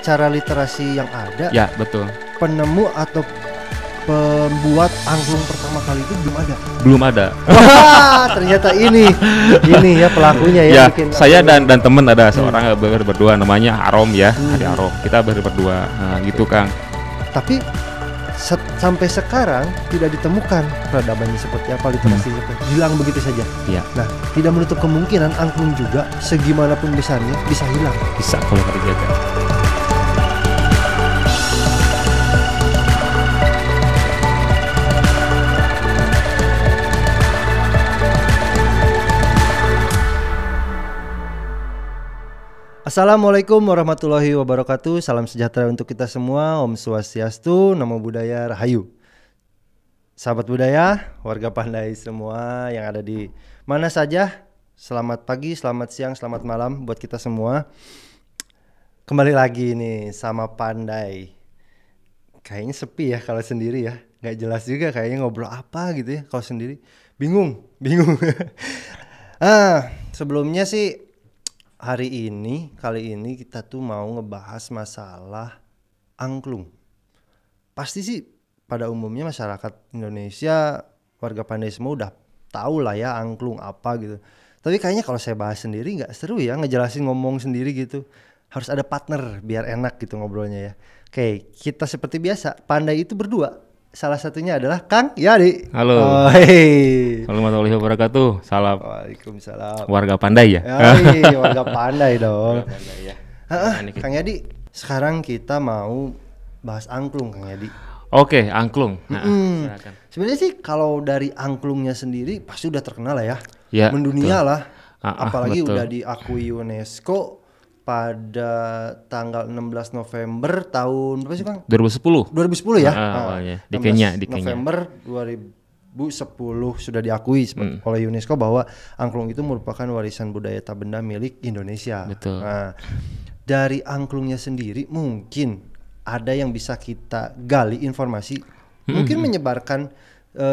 secara literasi yang ada, Ya, betul. penemu atau pembuat angklung pertama kali itu belum ada. Belum ada. Wah, ternyata ini ya pelakunya ya. Ya, bikin saya angklung. dan teman ada seorang berdua namanya Arom ya, Hari Arom. Kita berdua. Nah, gitu Kang. Tapi sampai sekarang tidak ditemukan peradabannya seperti apa, literasinya hilang begitu saja. Iya. Nah, tidak menutup kemungkinan angklung juga segimanapun besarnya bisa hilang. Bisa kalau nggak dijaga. Assalamualaikum warahmatullahi wabarakatuh. Salam sejahtera untuk kita semua. Om Swastiastu, Namo Buddhaya, Rahayu. Sahabat budaya, warga Pandai semua yang ada di mana saja, selamat pagi, selamat siang, selamat malam buat kita semua. Kembali lagi nih sama Pandai. Kayaknya sepi ya kalau sendiri ya. Gak jelas juga kayaknya ngobrol apa gitu ya kalau sendiri. Bingung. Sebelumnya sih kali ini kita tuh mau ngebahas masalah angklung. Pasti sih pada umumnya masyarakat Indonesia, warga Pandai semua udah tahu lah ya angklung apa gitu. Tapi kayaknya kalau saya bahas sendiri nggak seru ya, ngejelasin ngomong sendiri gitu. Harus ada partner biar enak gitu ngobrolnya ya. Oke, kita seperti biasa, Pandai itu berdua. Salah satunya adalah Kang Yadi. Halo. Oh, hey. Assalamualaikum warahmatullahi wabarakatuh. Salam. Waalaikumsalam. Warga Pandai ya? Warga Pandai dong. Warga Pandai ya. Kang Yadi, sekarang kita mau bahas angklung, Kang Yadi. Oke, angklung. Nah, silakan. Sebenarnya sih kalau dari angklungnya sendiri pasti udah terkenal lah ya. Ya, mendunia betul. lah. Apalagi betul. udah diakui UNESCO pada tanggal 16 November tahun berapa sih, Kang? 2010. 2010 ya? Awalnya di Kenya, 16 November 2010 sudah diakui oleh UNESCO bahwa angklung itu merupakan warisan budaya tak benda milik Indonesia. Betul. Nah, dari angklungnya sendiri mungkin ada yang bisa kita gali informasi, mungkin menyebarkan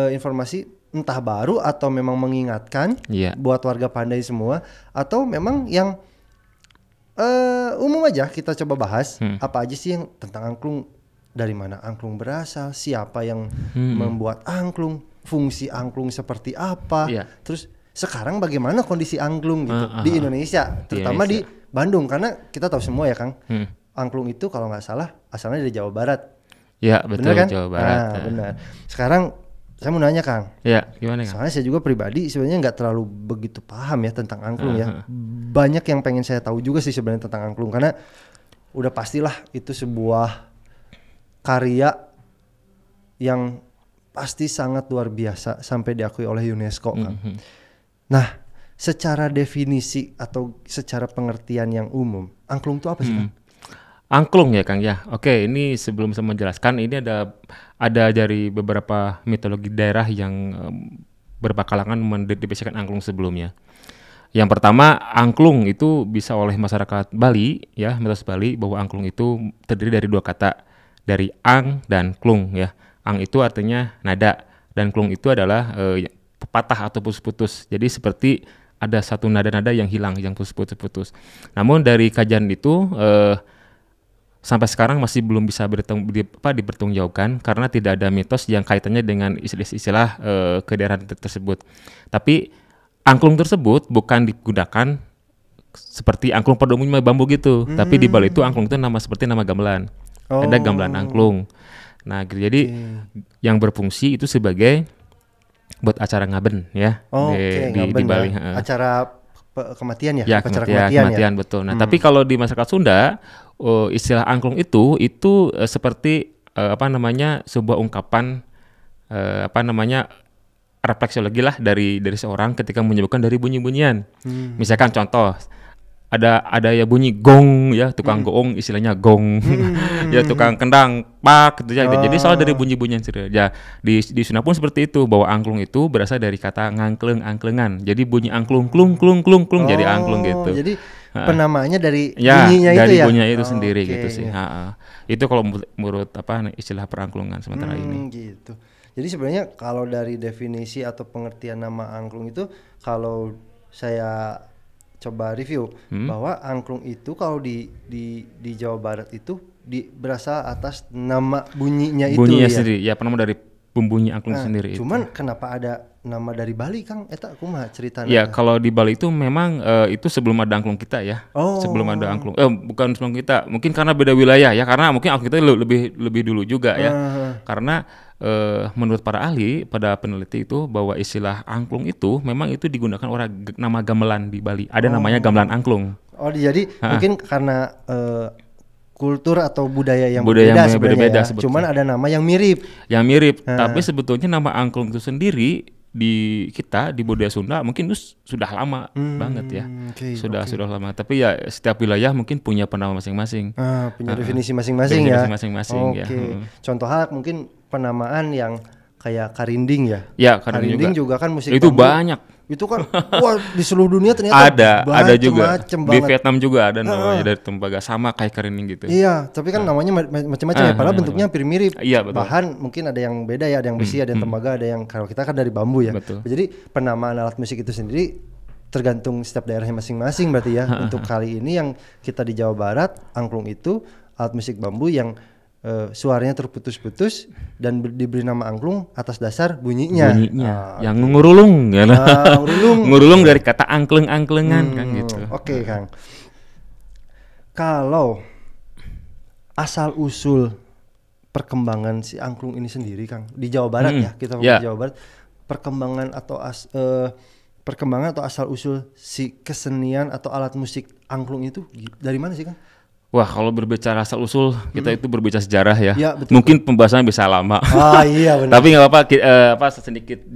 informasi entah baru atau memang mengingatkan buat warga Pandai semua, atau memang yang umum aja kita coba bahas apa aja sih yang tentang angklung, dari mana angklung berasal, siapa yang membuat angklung, fungsi angklung seperti apa, terus sekarang bagaimana kondisi angklung gitu di Indonesia, terutama di Bandung, karena kita tahu semua ya Kang, angklung itu kalau nggak salah asalnya dari Jawa Barat. Ya betul, bener kan? Jawa Barat. Nah, benar. Sekarang saya mau nanya Kang. Ya, gimana Kang? Soalnya saya juga pribadi sebenarnya nggak terlalu begitu paham ya tentang angklung ya. Banyak yang pengen saya tahu juga sih sebenarnya tentang angklung, karena udah pastilah itu sebuah karya yang pasti sangat luar biasa sampai diakui oleh UNESCO Kang. Nah, secara definisi atau secara pengertian yang umum, angklung itu apa sih Kang? Angklung ya Kang ya. Oke, ini sebelum saya menjelaskan, ini ada dari beberapa mitologi daerah yang beberapa kalangan mendefinisikan angklung sebelumnya. Yang pertama, angklung itu bisa oleh masyarakat Bali ya, mitos Bali, bahwa angklung itu terdiri dari dua kata, dari ang dan klung ya. Ang itu artinya nada dan klung itu adalah patah atau putus-putus. Jadi seperti ada satu nada-nada yang hilang, yang putus-putus. Namun dari kajian itu sampai sekarang masih belum bisa dipertanggungjawabkan karena tidak ada mitos yang kaitannya dengan istilah kedaerahan tersebut. Tapi angklung tersebut bukan digunakan seperti angklung pada umumnya bambu gitu, tapi di Bali itu angklung itu seperti nama gamelan. Ada gamelan angklung. Nah, jadi yang berfungsi itu sebagai buat acara ngaben ya, di Bali. Ya. Acara kematian ya? Ya, kematian ya? Betul. Nah, tapi kalau di masyarakat Sunda, istilah angklung itu seperti sebuah ungkapan refleksiologi lah dari seorang ketika menyebutkan dari bunyi-bunyian. Misalkan contoh, ada ya bunyi gong ya, tukang goong istilahnya gong. Ya tukang kendang pak gitu ya. Jadi soal dari bunyi-bunyian ya. Di Sunda pun seperti itu, bahwa angklung itu berasal dari kata angklengan. Jadi bunyi angklung klung jadi angklung gitu. Jadi penamaannya dari bunyinya itu ya. Dari bunyinya itu sendiri gitu sih. Itu kalau menurut istilah perangklungan sementara ini. Gitu. Jadi sebenarnya kalau dari definisi atau pengertian nama angklung itu, kalau saya coba review bahwa angklung itu kalau di Jawa Barat itu berasal atas nama bunyinya itu bunyinya ya. sendiri, ya nama dari pembunyi angklung sendiri. Cuman kenapa ada nama dari Bali, Kang? Eta kumaha ceritanya? Ya kalau di Bali itu memang itu sebelum ada angklung kita ya. Sebelum ada angklung, bukan sebelum kita, mungkin karena beda wilayah ya, karena mungkin angklung kita lebih dulu juga ya. Karena menurut para ahli, pada peneliti itu bahwa istilah angklung itu memang itu digunakan orang nama gamelan di Bali. Ada namanya gamelan angklung. Oh, jadi mungkin karena kultur atau budaya yang berbeda sebenarnya ya. Cuman ada nama yang mirip. Tapi sebetulnya nama angklung itu sendiri di kita di budaya Sunda mungkin itu sudah lama banget ya. Sudah lama. Tapi ya setiap wilayah mungkin punya penama masing-masing. Punya definisi masing-masing ya. Masing-masing ya. Contoh hal mungkin penamaan yang kayak karinding ya. Ya, karinding juga kan musik itu bambu. banyak. Itu kan wah di seluruh dunia ternyata ada juga di Vietnam juga ada namanya dari tembaga sama kayak karinding gitu. Iya, tapi kan namanya macam-macam ya, padahal bentuknya hampir mirip. Iya, betul. Bahkan mungkin ada yang beda ya, ada yang besi, ada yang tembaga, ada yang kalau kita kan dari bambu ya. Betul. Jadi penamaan alat musik itu sendiri tergantung setiap daerahnya masing-masing berarti ya. Untuk kali ini yang kita di Jawa Barat, angklung itu alat musik bambu yang suaranya terputus-putus dan diberi nama angklung atas dasar bunyinya. Yang ngurulung ya. Ngurulung dari kata angkleng-angklengan kan gitu. Oke, Kang. Kalau asal usul perkembangan si angklung ini sendiri, Kang, di Jawa Barat ya, kita di Jawa Barat, perkembangan atau asal usul si kesenian atau alat musik angklung itu dari mana sih, Kang? Wah, kalau berbicara asal usul kita itu berbicara sejarah ya. Betul, mungkin pembahasannya bisa lama. Iya benar. Tapi nggak apa-apa, sedikit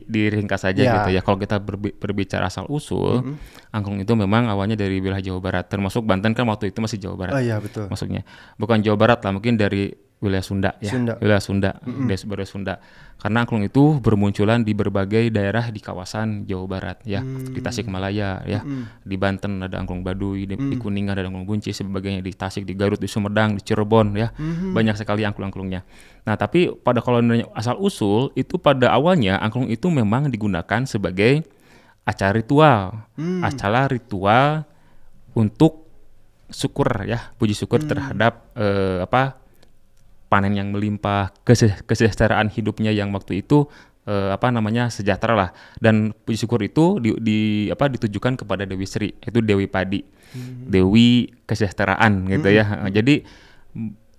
diringkas saja gitu ya. Kalau kita berbicara asal usul, angklung itu memang awalnya dari wilayah Jawa Barat, termasuk Banten kan waktu itu masih Jawa Barat. Iya betul. Maksudnya bukan Jawa Barat lah, mungkin dari wilayah Sunda ya. Wilayah Sunda, dari Sunda. Karena angklung itu bermunculan di berbagai daerah di kawasan Jawa Barat ya. Di Tasikmalaya ya. Di Banten ada angklung Baduy, di Kuningan ada angklung Buncis, sebagainya, di Tasik, di Garut, di Sumedang, di Cirebon ya. Banyak sekali angklung-angklungnya. Nah, tapi pada kalau asal usul itu pada awalnya angklung itu memang digunakan sebagai acara ritual. Acara ritual untuk syukur ya, puji syukur terhadap panen yang melimpah, kesejahteraan hidupnya yang waktu itu sejahtera lah, dan puji syukur itu ditujukan kepada Dewi Sri, itu Dewi Padi, Dewi kesejahteraan gitu ya. Jadi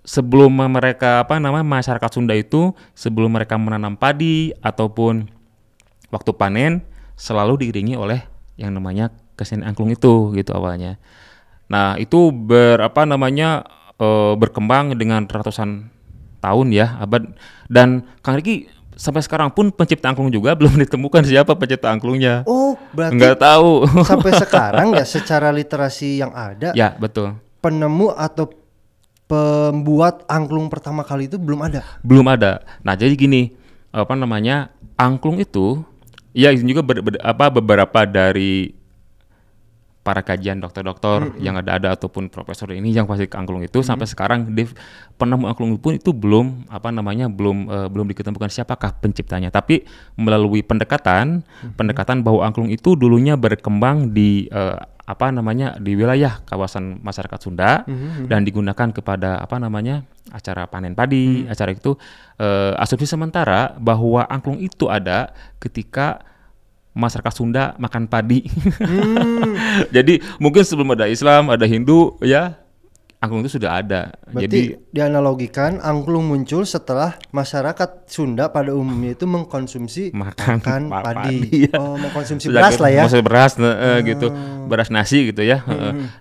sebelum mereka masyarakat Sunda itu sebelum mereka menanam padi ataupun waktu panen selalu diiringi oleh yang namanya kesenian angklung itu gitu awalnya. Nah, itu berkembang dengan ratusan tahun ya, abad. Dan Kang Riki sampai sekarang pun pencipta angklung juga belum ditemukan siapa pencipta angklungnya. Oh, berarti nggak tahu. Sampai sekarang ya secara literasi yang ada. Ya, betul. Penemu atau pembuat angklung pertama kali itu belum ada. Belum ada. Nah, jadi gini, angklung itu ya juga beberapa dari para kajian dokter-dokter yang ada ataupun profesor ini yang pasti ke angklung itu sampai sekarang penemu angklung pun itu belum diketemukan siapakah penciptanya, tapi melalui pendekatan bahwa angklung itu dulunya berkembang di di wilayah kawasan masyarakat Sunda dan digunakan kepada acara panen padi. Acara itu asumsi sementara bahwa angklung itu ada ketika masyarakat Sunda makan padi. Jadi mungkin sebelum ada Islam, ada Hindu ya, angklung itu sudah ada. Berarti jadi dianalogikan angklung muncul setelah masyarakat Sunda pada umumnya itu mengkonsumsi makan padi. Ya. Mengkonsumsi beras lah ya. Maksudnya beras gitu, beras nasi gitu ya.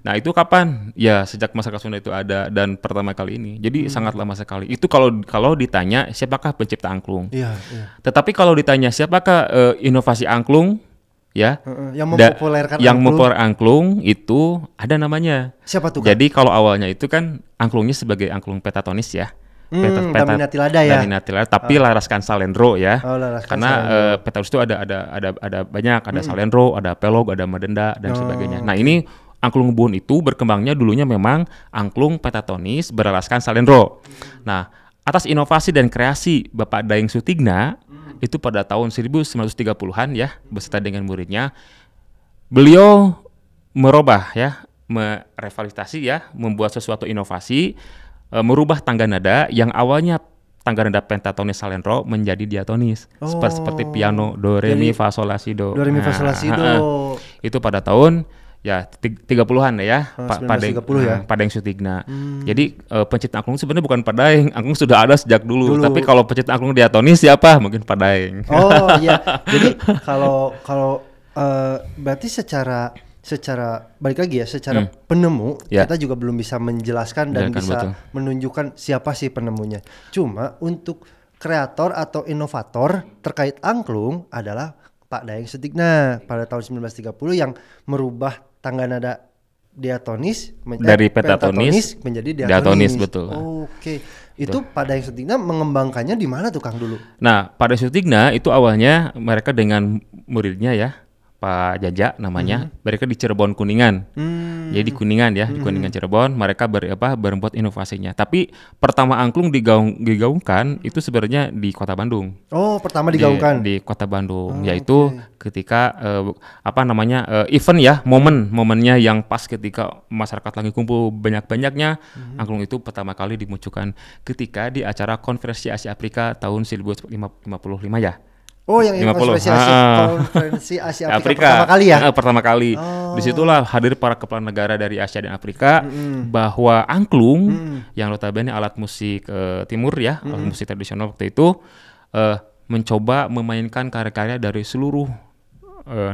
Nah, itu kapan? Ya sejak masyarakat Sunda itu ada dan pertama kali ini. Jadi sangat lama sekali. Itu kalau ditanya siapakah pencipta angklung. Iya. Tetapi kalau ditanya siapakah inovasi angklung, ya, yang mempopulerkan angklung itu ada namanya. Siapa tuh, Kak? Jadi kalau awalnya itu kan angklungnya sebagai angklung pentatonis ya. Daminati Lada ya. Daminati Lada, tapi laraskan Salendro ya. Karena pentatonis itu ada banyak, ada Salendro, ada Pelog, ada Madenda dan sebagainya. Nah, ini angklung Buhun itu berkembangnya dulunya memang angklung pentatonis berlaraskan Salendro. Nah, atas inovasi dan kreasi Bapak Daeng Sutigna itu pada tahun 1930-an ya, beserta dengan muridnya, beliau merubah ya, merevitalisasi ya, membuat sesuatu inovasi, merubah tangga nada yang awalnya tangga nada pentatonis salendro menjadi diatonis. Seperti piano do re mi fa sol la si do. Do re mi fa sol la si do. Itu pada tahun ya 30-an ya, Padaeng Sutigna. Jadi pencipta angklung sebenarnya bukan Padaeng, angklung sudah ada sejak dulu. Tapi kalau pencipta angklung diatonis siapa? Mungkin Padaeng. Oh iya. Jadi kalau berarti secara balik lagi ya, secara penemu kita juga belum bisa menjelaskan dan bisa menunjukkan siapa sih penemunya. Cuma untuk kreator atau inovator terkait angklung adalah Pak Daeng Sutigna pada tahun 1930 yang merubah tangga nada diatonis dari pentatonis menjadi diatonis. Betul. Oke. Itu Pak Daeng Sutigna mengembangkannya di mana tuh Kang dulu? Nah, Pak Daeng Sutigna itu awalnya mereka dengan muridnya ya, Pak Jaja namanya, mereka di Cirebon Kuningan. Jadi di Kuningan ya, di Kuningan Cirebon mereka berbuat inovasinya. Tapi pertama angklung digaungkan itu sebenarnya di Kota Bandung. Oh, pertama digaungkan di Kota Bandung, yaitu ketika event ya, momennya yang pas ketika masyarakat lagi kumpul banyak-banyaknya, angklung itu pertama kali dimunculkan ketika di acara Konferensi Asia Afrika tahun 1955 ya. Oh, yang konferensi Asia Afrika pertama kali ya? Pertama kali. Disitulah hadir para kepala negara dari Asia dan Afrika, bahwa angklung yang notabene alat musik timur ya, alat musik tradisional waktu itu, mencoba memainkan karya-karya dari seluruh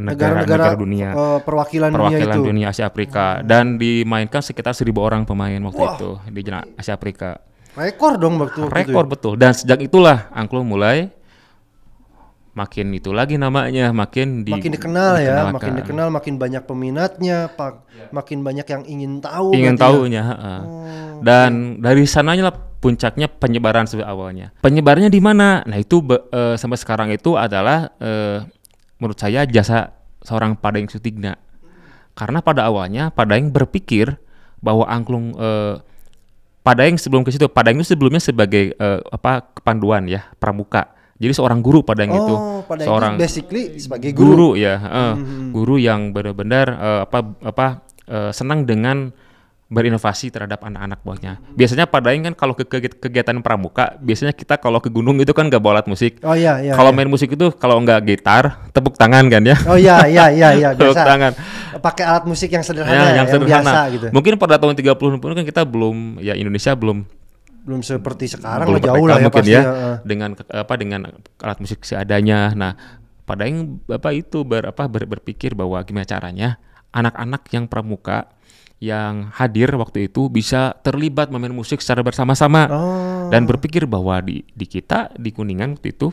negara-negara dunia, perwakilan dunia Asia Afrika, dan dimainkan sekitar 1.000 orang pemain waktu itu di Asia Afrika. Rekor dong waktu rekor itu. Betul. Dan sejak itulah angklung mulai makin itu lagi namanya, makin dikenal ya, makin dikenal, makin banyak peminatnya, makin banyak yang ingin tahu. Dan dari sananya lah puncaknya penyebaran awalnya. Penyebarannya di mana? Nah itu sampai sekarang itu adalah menurut saya jasa seorang Pak Daeng Sutigna. Karena pada awalnya Pak Daeng berpikir bahwa angklung Pak Daeng sebelum ke situ, Pak Daeng itu sebelumnya sebagai kepanduan ya, pramuka. Jadi seorang guru pada yang itu, seorang basically sebagai guru ya, guru yang benar-benar senang dengan berinovasi terhadap anak-anak buahnya. Biasanya pada yang kan kalau kegiatan pramuka, biasanya kita kalau ke gunung itu kan nggak bawa alat musik. Oh iya. Kalau main musik itu kalau nggak gitar, tepuk tangan kan ya. Oh iya. Tepuk tangan. Pakai alat musik yang sederhana, yang biasa gitu. Mungkin pada tahun 30-an pun kan kita belum, ya Indonesia belum seperti sekarang, jauh lah ya pasti ya. Dengan alat musik seadanya. Nah, pada yang berpikir bahwa gimana caranya anak-anak yang pramuka yang hadir waktu itu bisa terlibat memain musik secara bersama-sama, dan berpikir bahwa di kita di Kuningan waktu itu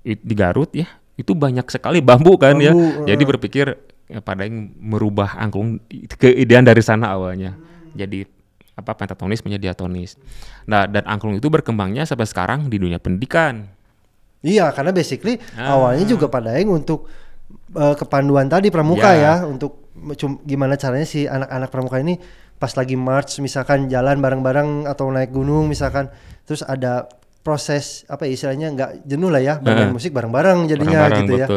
di Garut ya, itu banyak sekali bambu kan ya. Jadi berpikir pada yang merubah angklung, keidean dari sana awalnya. Jadi pentatonis menjadi diatonis. Nah, dan angklung itu berkembangnya sampai sekarang di dunia pendidikan. Iya, karena basically awalnya juga Pak Daeng untuk kepanduan tadi pramuka ya, untuk gimana caranya si anak-anak pramuka ini pas lagi march misalkan jalan bareng-bareng atau naik gunung misalkan, terus ada proses istilahnya nggak jenuh lah ya, bermain musik bareng-bareng jadinya gitu ya.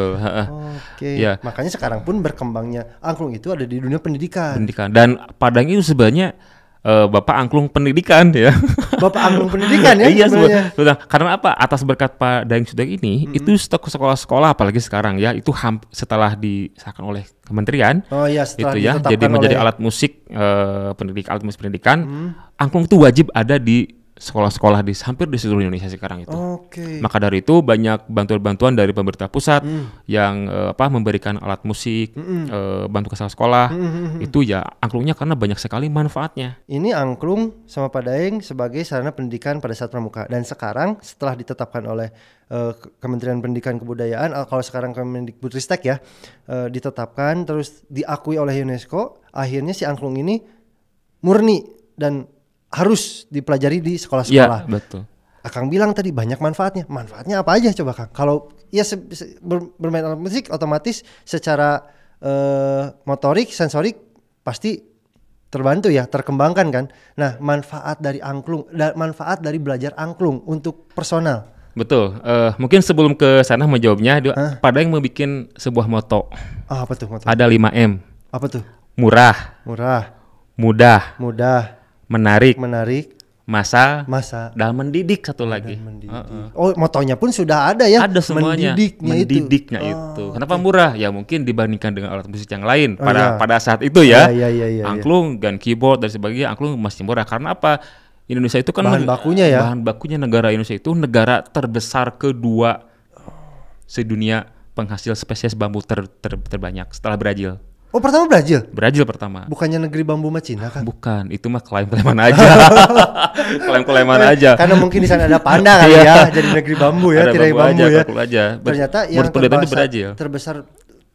Oke. Ya. Makanya sekarang pun berkembangnya angklung itu ada di dunia pendidikan. Dan Padang itu sebenarnya Bapak Angklung Pendidikan ya. Bapak Angklung Pendidikan ya. Iya sebenarnya. Karena apa? Atas berkat Pak Daeng Sutigna ini, itu stok sekolah-sekolah apalagi sekarang ya, itu setelah disahkan oleh kementerian. Oh iya, setelah itu ya. Jadi menjadi alat musik alat musik pendidikan. Angklung itu wajib ada di sekolah-sekolah hampir di seluruh Indonesia sekarang itu. Maka dari itu banyak bantuan-bantuan dari pemerintah pusat yang memberikan alat musik, bantu ke sekolah. Itu ya angklungnya karena banyak sekali manfaatnya. Ini angklung sama Pak Daeng sebagai sarana pendidikan pada saat pramuka, dan sekarang setelah ditetapkan oleh Kementerian Pendidikan Kebudayaan, kalau sekarang Kemendikbudristek ya, ditetapkan terus diakui oleh UNESCO, akhirnya si angklung ini murni dan harus dipelajari di sekolah-sekolah. Ya, betul. Akang bilang tadi banyak manfaatnya. Manfaatnya apa aja coba Kang? Kalau ya bermain alat musik otomatis secara motorik, sensorik pasti terbantu ya, terkembangkan kan. Nah, manfaat dari angklung, manfaat dari belajar angklung untuk personal. Betul. Mungkin sebelum ke sana menjawabnya, Pak Daeng membuat sebuah moto. Apa tuh moto? Ada 5M. Apa tuh? murah, mudah, menarik, massal, dan mendidik satu lagi. Oh, motonya pun sudah ada ya. Ada semuanya. Mendidiknya itu. Kenapa murah? Ya mungkin dibandingkan dengan alat musik yang lain pada saat itu ya. Angklung dan keyboard dan sebagainya, angklung masih murah. Karena apa? Indonesia itu kan bahan bakunya negara Indonesia itu negara terbesar kedua sedunia penghasil spesies bambu terbanyak setelah Brazil. Oh, pertama Brazil? Brazil pertama. Bukannya negeri bambu mah Cina kan? Bukan, itu mah klaim-klaiman aja. Klaim-klaiman aja. Karena mungkin di sana ada panda kali ya, jadi negeri bambu ya, tirai bambu ya. Ternyata yang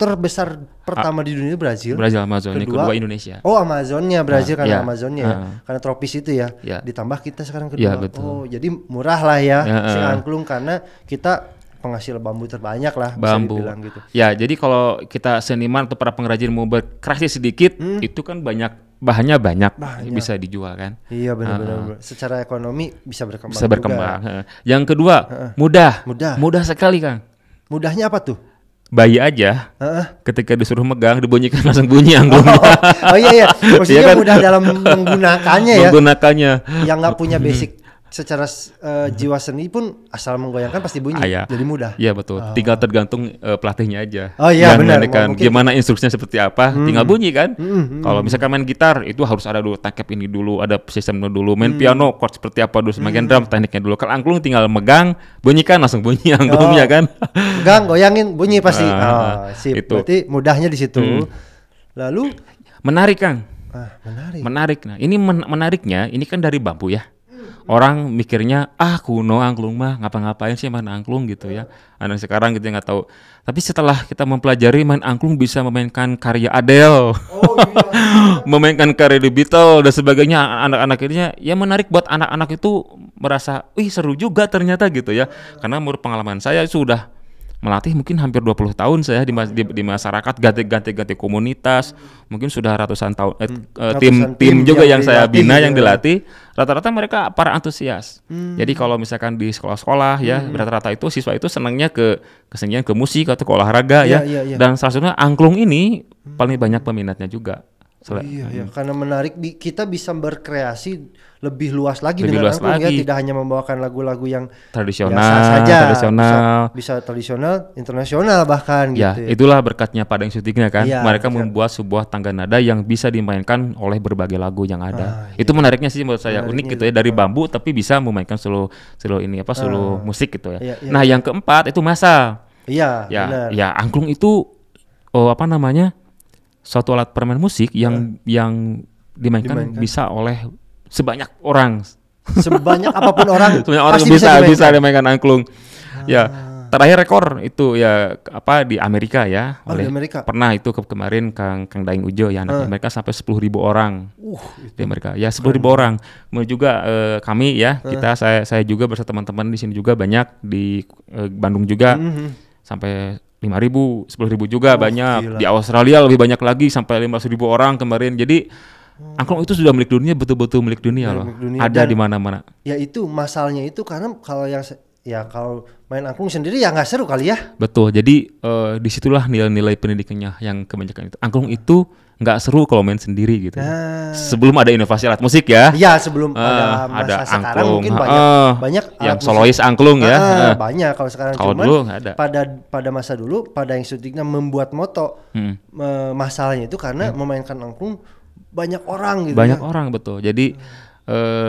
terbesar pertama di dunia Brazil. Amazon. Kedua Indonesia. Oh, Amazonnya Brazil karena Amazonnya ya. Karena tropis itu ya. Ditambah kita sekarang kedua. Oh, jadi murah lah ya si angklung karena kita penghasil bambu terbanyak lah, bambu. Bisa dibilang gitu. Ya, jadi kalau kita seniman atau para pengrajin mau berkreasi sedikit, itu kan bahannya banyak bisa dijual kan. Iya benar. Secara ekonomi bisa berkembang. Juga. Yang kedua, mudah sekali Kang. Mudahnya apa tuh? Bayi aja, ketika disuruh megang, dibunyikan langsung bunyi angklung. Oh iya, maksudnya kan? Mudah dalam menggunakannya ya. Yang nggak punya basic secara jiwa seni pun asal menggoyangkan pasti bunyi. Jadi mudah. Iya betul. Tinggal tergantung pelatihnya aja. Oh iya benar. Gimana instruksinya seperti apa, tinggal bunyi kan. Kalau misalkan main gitar itu harus ada dulu tangkap ini dulu, ada sistemnya dulu. Main piano chord seperti apa dulu, main drum tekniknya dulu. Kalau angklung tinggal megang, bunyikan langsung bunyi anglungnya kan. Megang, goyangin, bunyi pasti. Sip. Itu. Berarti mudahnya di situ. Lalu menarik Kang. Menarik. Nah, ini menariknya ini kan dari bambu ya. Orang mikirnya kuno angklung mah ngapa-ngapain sih main angklung gitu ya. Anak sekarang gitu nggak tahu. Tapi setelah kita mempelajari main angklung bisa memainkan karya Adele, memainkan karya The Beatles dan sebagainya. Anak-anak ini ya menarik buat anak-anak itu merasa, seru juga ternyata gitu ya. Karena menurut pengalaman saya sudah melatih mungkin hampir 20 tahun saya di masyarakat, ganti komunitas, mungkin sudah ratusan tahun tim juga yang saya bina yang dilatih, rata-rata mereka para antusias. Jadi kalau misalkan di sekolah-sekolah ya, rata-rata itu siswa itu senangnya ke kesenian, ke musik atau ke olahraga ya. Dan salah satunya angklung ini paling banyak peminatnya juga. Karena menarik, kita bisa berkreasi lebih luas lagi dengan angklung ya, tidak hanya membawakan lagu-lagu yang tradisional saja, bisa tradisional, internasional bahkan gitu. Itulah berkatnya Padang Sutikna kan. Mereka membuat sebuah tangga nada yang bisa dimainkan oleh berbagai lagu yang ada. Itu menariknya sih menurut saya, unik gitu ya, dari bambu tapi bisa memainkan solo musik gitu ya. Nah, yang keempat itu massal. Ya, angklung itu suatu alat permain musik yang dimainkan bisa oleh sebanyak orang. Sebanyak apapun orang. Sebanyak orang bisa dimainkan angklung. Ya, terakhir rekor itu ya di Amerika ya. Di Amerika. Pernah itu kemarin Kang Daeng Ujo ya, anak Amerika sampai 10.000 orang. Di Amerika. Ya 10.000 orang. Kemudian juga kami ya, saya juga bersama teman-teman di sini juga banyak di Bandung juga. Sampai 5.000, 10.000 juga banyak. Gila. Di Australia lebih banyak lagi sampai 15.000 orang kemarin. Jadi angklung itu sudah milik dunia, betul-betul milik dunia loh. Ada di mana-mana. Ya itu masalahnya itu karena kalau main angklung sendiri ya nggak seru kali ya. Betul. Jadi disitulah nilai-nilai pendidikannya yang kebanyakan itu. Angklung itu nggak seru kalau main sendiri gitu. Sebelum ada inovasi alat musik ya. Iya, sebelum ada sekarang angklung, mungkin banyak yang solois angklung ya. Banyak kalau sekarang, kalau cuman dulu ada. Pada masa dulu Padang Sutikna membuat moto masalahnya itu karena memainkan angklung banyak orang gitu. Banyak orang, betul. Jadi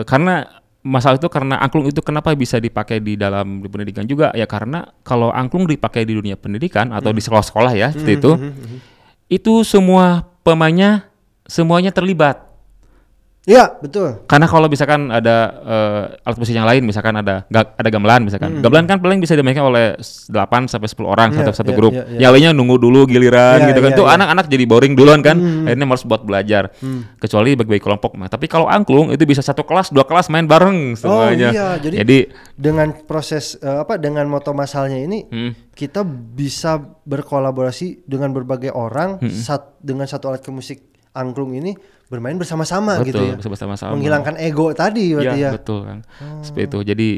karena masalah itu karena angklung itu kenapa bisa dipakai di dalam pendidikan juga ya, karena kalau angklung dipakai di dunia pendidikan atau di sekolah-sekolah ya seperti itu semua pemainnya semuanya terlibat. Iya, betul. Karena kalau misalkan ada alat musik yang lain, misalkan ada gamelan misalkan. Gamelan kan paling bisa dimainkan oleh 8 sampai 10 orang satu grup. Yang lainnya nunggu dulu giliran gitu kan. Tuh anak-anak jadi boring duluan kan. Akhirnya harus buat belajar. Kecuali bagi kelompok mah. Tapi kalau angklung itu bisa 1 kelas, 2 kelas main bareng semuanya. Oh iya, jadi dengan proses dengan moto masalnya ini kita bisa berkolaborasi dengan berbagai orang dengan satu alat musik angklung ini bermain bersama-sama. Betul, gitu ya. Bersama-sama. Menghilangkan ego tadi berarti ya. Betul kan. Seperti itu. Jadi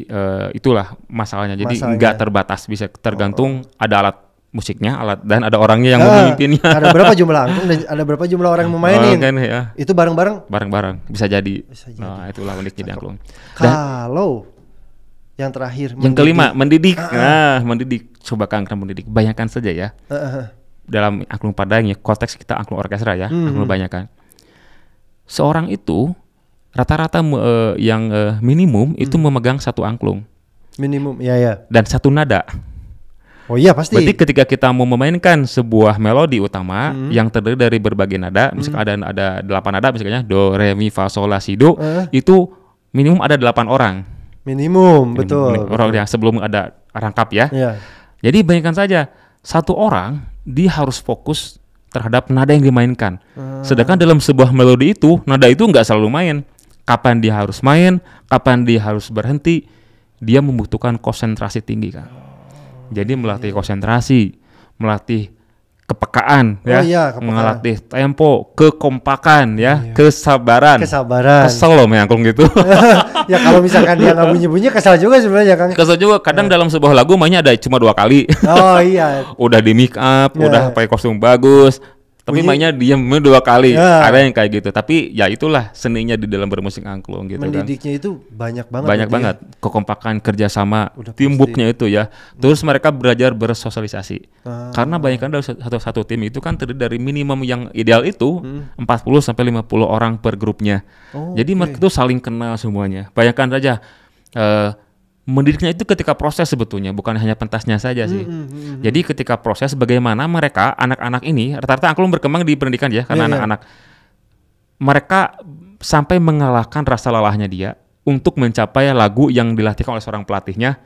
itulah masalahnya. Jadi enggak terbatas, bisa tergantung ada alat musiknya, alat dan ada orangnya yang Ah, memimpinnya. ada berapa jumlah angklung dan ada berapa jumlah orang yang memainin. Kan, ya. Itu bareng-bareng. Bareng-bareng bisa jadi. Bisa jadi. Nah, itulah uniknya di angklung. Dan Kalau yang terakhir yang kelima mendidik. Nah, mendidik. Coba Kang mendidik. Bayangkan saja ya. Dalam angklung Padang ya, konteks kita angklung orkestra ya, angklung bayangkan. Seorang itu rata-rata yang minimum itu memegang satu angklung minimum, ya. dan satu nada. Oh iya pasti. Berarti ketika kita mau memainkan sebuah melodi utama yang terdiri dari berbagai nada, misalkan ada 8 nada misalnya do, re, mi, fa, sol, la, si, do, itu minimum ada 8 orang. Minimum, betul. Orang yang sebelum ada rangkap ya. Iya. Jadi bayangkan saja satu orang dia harus fokus terhadap nada yang dimainkan. Sedangkan dalam sebuah melodi itu nada itu nggak selalu main. Kapan dia harus main, kapan dia harus berhenti, dia membutuhkan konsentrasi tinggi kan. Jadi melatih konsentrasi, melatih kepekaan ya, melatih tempo, kekompakan ya, kesabaran. Kesel loh angklung gitu. Ya kalau misalkan dia nggak bunyi-bunyi kesal juga sebenarnya Kang. Kesel juga. Kadang dalam sebuah lagu mainnya ada cuma 2 kali. Oh iya. Udah di make up, udah pakai kostum bagus. Tapi mainnya diam 2 kali. Ada yang kayak gitu. Tapi ya itulah seninya di dalam bermusik angklung gitu. Mendidiknya itu banyak banget. Banyak banget. Kekompakan, kerjasama, teamworknya itu ya. Terus mereka belajar bersosialisasi. Karena bayangkan dalam satu tim itu kan terdiri dari minimum yang ideal itu 40 sampai 50 orang per grupnya. Jadi mereka itu saling kenal semuanya. Bayangkan saja mendidiknya itu ketika proses sebetulnya, bukan hanya pentasnya saja sih. Jadi ketika proses bagaimana mereka, anak-anak ini, rata-rata angklung berkembang di pendidikan ya, karena anak-anak mereka sampai mengalahkan rasa lelahnya dia untuk mencapai lagu yang dilatihkan oleh seorang pelatihnya,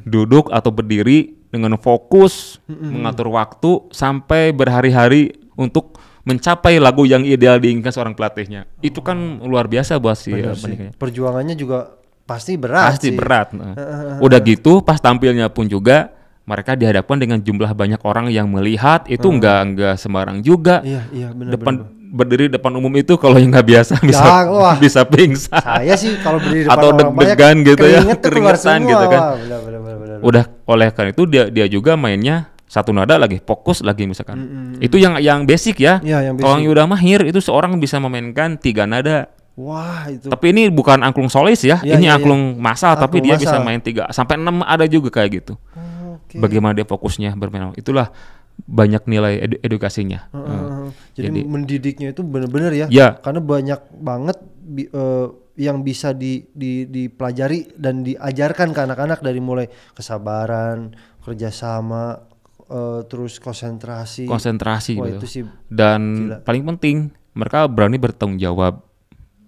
duduk atau berdiri dengan fokus, mengatur waktu sampai berhari-hari untuk mencapai lagu yang ideal diinginkan seorang pelatihnya. Itu kan luar biasa buat si pendidikannya. Perjuangannya juga pasti berat. Pasti berat. Udah gitu pas tampilnya pun juga mereka dihadapkan dengan jumlah banyak orang yang melihat itu enggak sembarang juga. Iya benar. Berdiri depan umum itu kalau yang nggak biasa bisa pingsan. Saya sih kalau berdiri depan atau deg-degan gitu ya, keringetan gitu kan. Benar. Udah oleh karena itu dia juga mainnya satu nada lagi, fokus lagi misalkan. Itu yang basic ya. Kalau yang udah mahir itu seorang bisa memainkan 3 nada. Wah itu. Tapi ini bukan angklung solis ya, ini angklung massal, tapi dia bisa main 3 sampai 6 ada juga kayak gitu. Bagaimana dia fokusnya bermain, itulah banyak nilai edukasinya. Jadi mendidiknya itu benar-benar ya, karena banyak banget yang bisa dipelajari dan diajarkan ke anak-anak dari mulai kesabaran, kerjasama, terus konsentrasi. Wah, gitu. Itu sih dan gila. Paling penting mereka berani bertanggung jawab.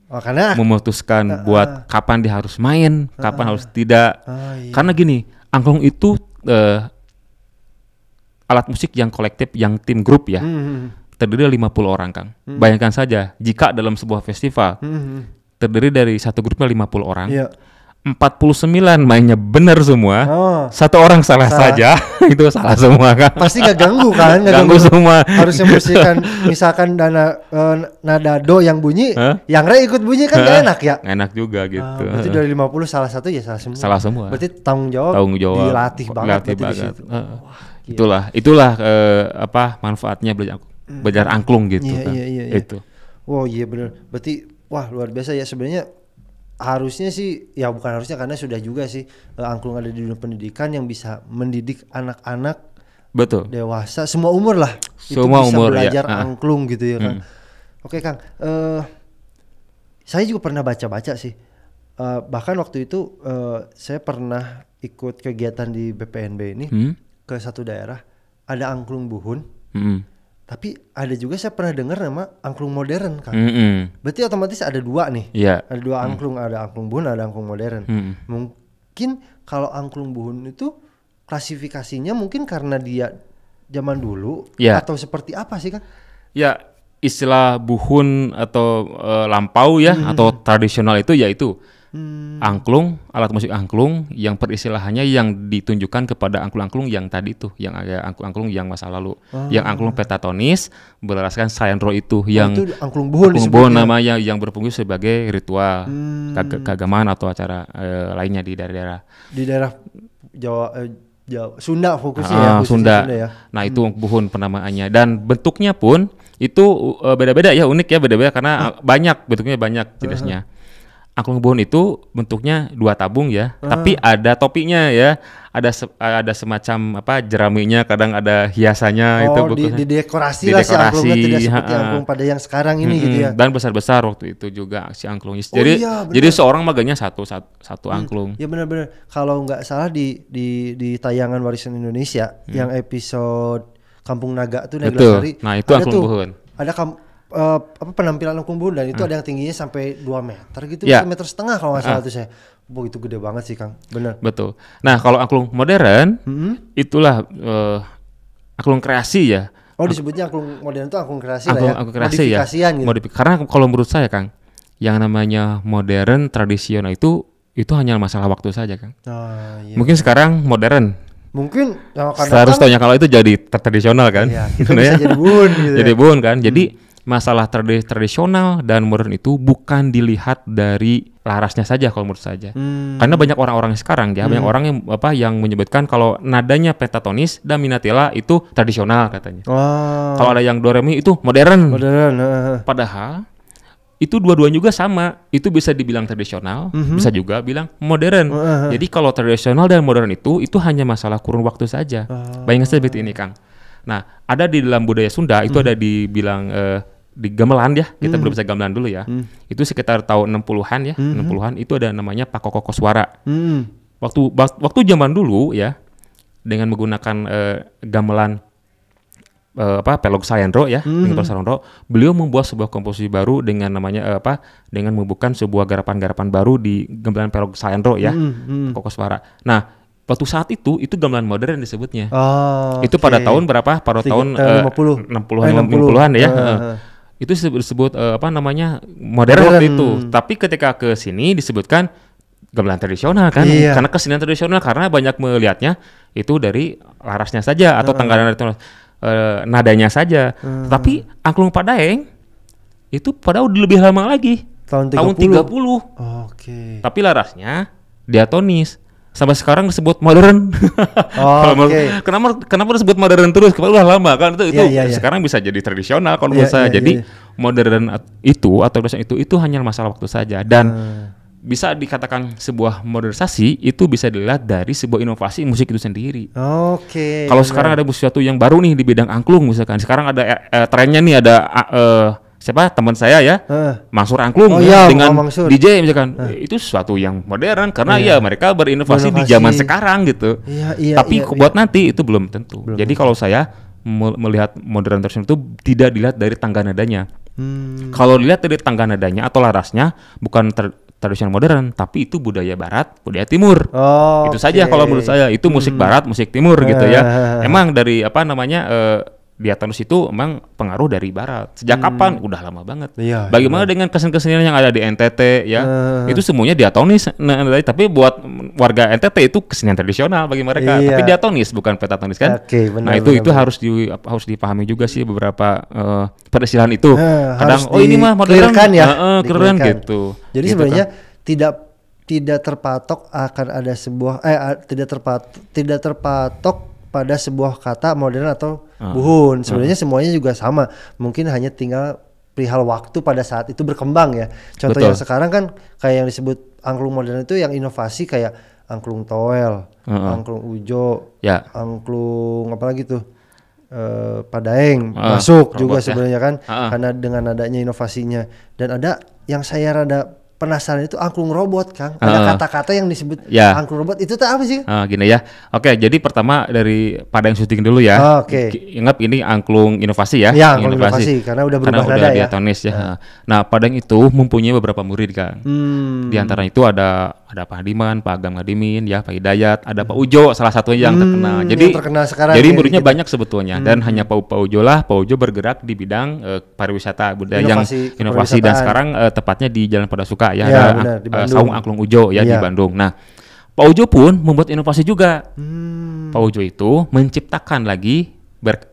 Karena memutuskan buat kapan dia harus main, kapan harus tidak. Karena gini, angklung itu alat musik yang kolektif, yang tim grup ya. Terdiri dari 50 orang, Kang. Bayangkan saja, jika dalam sebuah festival terdiri dari satu grupnya 50 orang. 49 mainnya benar semua, satu orang salah saja, itu salah semua kan. Pasti nggak ganggu kan? Ganggu semua. Harusnya misalkan nada do yang bunyi, yang re ikut bunyi kan gak enak ya? Enak juga gitu. Berarti dari 50 salah satu ya salah semua. Salah semua. Berarti tanggung jawab dilatih banget. Itulah manfaatnya belajar angklung gitu kan. Itu. Wow iya benar. Berarti wah luar biasa ya sebenarnya. Harusnya sih, ya bukan harusnya karena sudah juga sih angklung ada di dunia pendidikan yang bisa mendidik anak-anak, betul, dewasa, semua umur lah, semua itu bisa umur belajar ya. Angklung gitu ya Kang. Oke Kang, saya juga pernah baca-baca sih, bahkan waktu itu saya pernah ikut kegiatan di BPNB ini ke satu daerah, ada angklung buhun. Tapi ada juga saya pernah dengar nama angklung modern Kang. Berarti otomatis ada 2 nih. Ada 2 angklung, ada angklung buhun, ada angklung modern. Mungkin kalau angklung buhun itu klasifikasinya mungkin karena dia zaman dulu atau seperti apa sih Kang? Ya, istilah buhun atau lampau ya atau tradisional itu yaitu angklung, alat musik angklung yang peristilahannya yang ditunjukkan kepada angklung-angklung yang tadi itu, yang ada angklung-angklung yang masa lalu, yang angklung pentatonis berasaskan sayandro itu, yang itu angklung buhun namanya, yang berfungsi sebagai ritual keagamaan atau acara lainnya di daerah-daerah di daerah Jawa Jawa, Sunda fokusnya ya, khususnya Sunda. ya. Nah itu buhun penamaannya dan bentuknya pun itu beda-beda ya, unik ya, beda-beda karena banyak bentuknya, banyak jenisnya. Angklung buhun itu bentuknya 2 tabung ya, tapi ada topinya ya, ada semacam apa jeraminya, kadang ada hiasannya itu didekorasi lah si angklungnya, tidak seperti angklung pada yang sekarang ini gitu ya. Dan besar-besar waktu itu juga si angklungnya. Jadi seorang maganya satu angklung. Ya benar-benar. Kalau nggak salah di tayangan Warisan Indonesia yang episode Kampung Naga tuh Neglasari. Nah itu angklung buhun. Ada penampilan angklung buhun dan itu ada yang tingginya sampai 2 meter gitu, 1,5 meter kalau nggak salah tuh saya. Itu gede banget sih Kang, benar. Betul. Nah kalau angklung modern, itulah angklung kreasi ya. Disebutnya angklung modern itu angklung kreasi lah ya. Angklung kreasi ya. Gitu. Karena kalau menurut saya Kang, yang namanya modern tradisional itu hanya masalah waktu saja Kang. Iya. Mungkin sekarang modern. Mungkin harus tahunya kalau itu jadi tradisional kan. Iya, kita bisa jadi buhun gitu. Jadi buhun kan. Jadi masalah tradisional dan modern itu bukan dilihat dari larasnya saja kalau menurut saya. Karena banyak orang-orang sekarang ya, banyak orang yang menyebutkan kalau nadanya pentatonis dan minatela itu tradisional katanya. Kalau ada yang do re mi itu modern. Padahal itu dua-duanya juga sama. Itu bisa dibilang tradisional, bisa juga bilang modern. Jadi kalau tradisional dan modern itu hanya masalah kurun waktu saja. Bayangkan seperti ini Kang. Nah, ada di dalam budaya Sunda itu ada dibilang di gamelan ya, kita belum bisa gamelan dulu ya. Itu sekitar tahun 60-an ya, 60-an itu ada namanya pakokoko suara. Waktu zaman dulu ya, dengan menggunakan gamelan Pelog Sayandro ya, dengan Pelog Sayandro, beliau membuat sebuah komposisi baru dengan namanya dengan membuka sebuah garapan-garapan baru di gamelan Pelog Sayandro ya, pakokoko suara. Nah, waktu saat itu gamelan modern disebutnya. Itu pada tahun berapa? Pada tahun 60-an ya. Itu disebut modern waktu itu. Tapi ketika ke sini disebutkan gamelan tradisional kan, karena kesenian tradisional, karena banyak melihatnya itu dari larasnya saja atau tanggalan nadanya saja. Tapi angklung Padaeng itu pada udah lebih lama lagi, tahun 30. Tapi larasnya diatonis. Sampai sekarang disebut modern. Kenapa disebut modern terus? Karena udah lama kan itu sekarang bisa jadi tradisional kalau menurut saya. Jadi modern itu atau tradisional itu hanya masalah waktu saja, dan bisa dikatakan sebuah modernisasi itu bisa dilihat dari sebuah inovasi musik itu sendiri. Kalau sekarang ada sesuatu yang baru nih di bidang angklung misalkan. Sekarang ada trennya nih, ada teman saya ya, Mansur Angklung dengan DJ misalkan. Itu sesuatu yang modern karena mereka berinovasi di zaman sekarang gitu. Tapi buat nanti itu belum tentu. Jadi kalau saya melihat modern tradisional itu tidak dilihat dari tangga nadanya. Kalau dilihat dari tangga nadanya atau larasnya, bukan tradisional modern, tapi itu budaya barat, budaya timur. Itu saja kalau menurut saya. Itu musik barat, musik timur gitu ya. Emang dari diatonis itu emang pengaruh dari barat. Sejak kapan? Udah lama banget. Bagaimana dengan kesenian yang ada di NTT ya? Itu semuanya diatonis. Tapi buat warga NTT itu kesenian tradisional bagi mereka. Tapi diatonis bukan pentatonis kan? Itu harus dipahami juga sih beberapa peristilahan itu. Kadang ini mah modern kan ya? Keren gitu. Jadi sebenarnya tidak terpatok akan ada sebuah tidak terpatok pada sebuah kata modern atau buhun. Sebenarnya semuanya juga sama. Mungkin hanya tinggal perihal waktu pada saat itu berkembang ya. Contoh yang sekarang kan kayak yang disebut angklung modern itu yang inovasi kayak angklung toel, angklung ujo, angklung apa lagi tuh? Padaeng masuk juga sebenarnya kan, karena dengan adanya inovasinya. Dan ada yang saya rada penasaran itu angklung robot, Kang. Ada kata-kata yang disebut angklung robot. Itu apa sih? Gini ya. Oke, jadi pertama dari Padaeng syuting dulu ya. Ingat ini angklung inovasi ya. Angklung inovasi karena udah berubah nada ya. Diatonis ya. Nah, Padaeng itu mempunyai beberapa murid, Kang. Di antara itu ada Pak Hadiman, Pak Agam Ngadimin, ya Pak Hidayat, ada Pak Ujo salah satunya yang terkenal. Jadi yang terkenal sekarang. Jadi muridnya banyak sebetulnya, dan hanya Pak Ujo lah. Pak Ujo bergerak di bidang pariwisata budaya inovasi dan sekarang tepatnya di Jalan Padasuka ya, ada Saung Angklung Ujo ya di Bandung. Nah, Pak Ujo pun membuat inovasi juga. Pak Ujo itu menciptakan lagi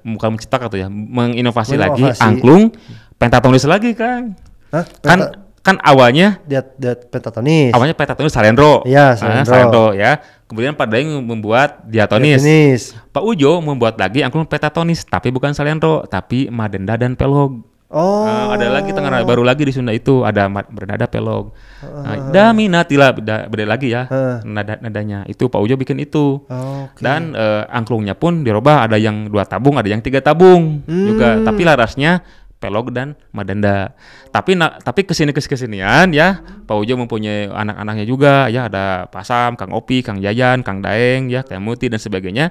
bukan menciptakan tuh ya, menginovasi lagi angklung pentatonis lagi, Kang. Kan kan awalnya Dia pentatonis. awalnya pentatonis salendro. Iya, salendro. Salendro ya. Kemudian Pak Daeng membuat diatonis. Diatonis. Pak Ujo membuat lagi angklung pentatonis, tapi bukan salendro, tapi madenda dan pelog. Oh. Ada lagi tengah baru lagi di Sunda itu ada bernada pelog. Daminatila beda lagi ya nadanya. Itu Pak Ujo bikin itu. Okay. Dan angklungnya pun dirubah, ada yang 2 tabung, ada yang 3 tabung juga. Tapi larasnya pelog dan madenda. Tapi kesinian ya Pak Ujo mempunyai anak-anaknya juga ya, ada Pasam, Kang Opi, Kang Yayan, Kang Daeng ya, Kang Muti dan sebagainya.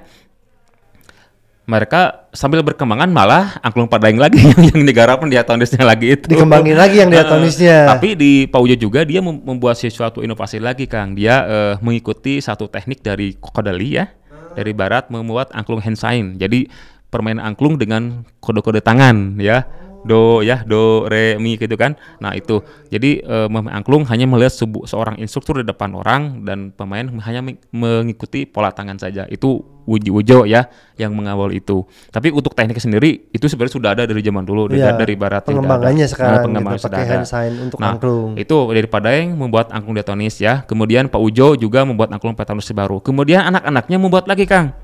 Mereka sambil berkembangan malah angklung Pak Daeng lagi yang digarapkan diatonisnya lagi itu. Dikembangin lagi yang diatonisnya. Tapi di Pak Ujo juga dia membuat sesuatu inovasi lagi, Kang. Dia mengikuti satu teknik dari Kokodali ya, dari barat, membuat angklung hand sign. Jadi permainan angklung dengan kode-kode tangan ya. Do ya, do, re, mi gitu kan. Nah itu, jadi angklung hanya melihat seorang instruktur di depan orang dan pemain hanya mengikuti pola tangan saja. Itu Ujo ya yang mengawal itu. Tapi untuk teknik sendiri itu sebenarnya sudah ada dari zaman dulu, dari barat. Pengembangannya sekarang pengembangan gitu, pakai hand sign untuk angklung. Itu dari Pak Daeng membuat angklung diatonis ya. Kemudian Pak Ujo juga membuat angklung pentatonis baru. Kemudian anak-anaknya membuat lagi, Kang.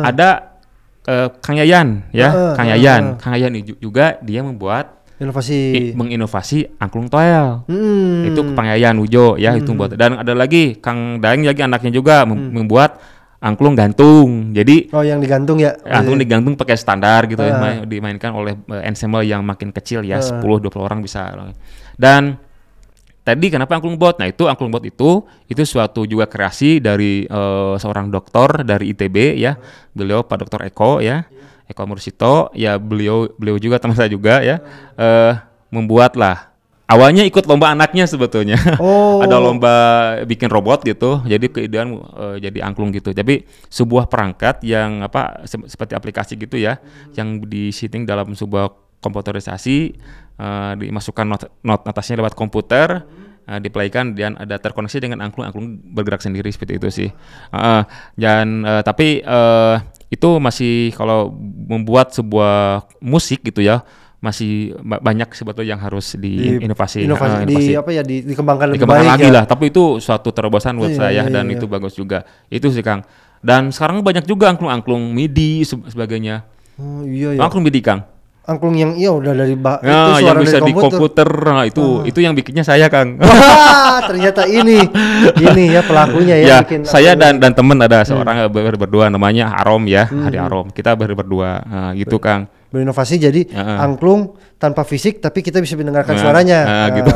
Ada Kang Yayan ya, Kang Yayan juga dia membuat menginovasi angklung toel. Itu Kang Yayan Ujo ya itu buat. Dan ada lagi Kang Daeng lagi anaknya juga membuat angklung gantung. Jadi yang digantung ya. Angklung digantung pakai standar gitu ya, dimainkan oleh ensemble yang makin kecil ya, 10-20 orang bisa. Dan tadi kenapa angklung bot? Nah, itu angklung bot itu suatu juga kreasi dari seorang dokter dari ITB ya. Beliau Pak Dr. Eko ya. Eko Mursito ya, beliau juga teman saya juga ya. Membuatlah. Awalnya ikut lomba anaknya sebetulnya. Ada lomba bikin robot gitu. Jadi keidean jadi angklung gitu. Tapi sebuah perangkat yang seperti aplikasi gitu ya, yang di setting dalam sebuah komputerisasi, dimasukkan notasinya lewat komputer, diplaykan dan ada terkoneksi dengan angklung bergerak sendiri seperti itu sih. Tapi itu masih kalau membuat sebuah musik gitu ya, masih banyak sebetulnya yang harus diinovasi. Dikembangkan lebih baik lagi ya. lah. Tapi itu suatu terobosan buat saya dan itu bagus juga. Itu sih, Kang. Dan sekarang banyak juga angklung MIDI sebagainya. Angklung MIDI, Kang. Angklung yang udah dari itu suara yang bisa dari di komputer. Nah, itu yang bikinnya saya, Kang. Wah, ternyata ini ya pelakunya ya bikin. Saya dan teman ada seorang berdua namanya Arom ya, Hari Arom. Kita berdua gitu, Kang. Berinovasi jadi angklung tanpa fisik tapi kita bisa mendengarkan suaranya. Gitu.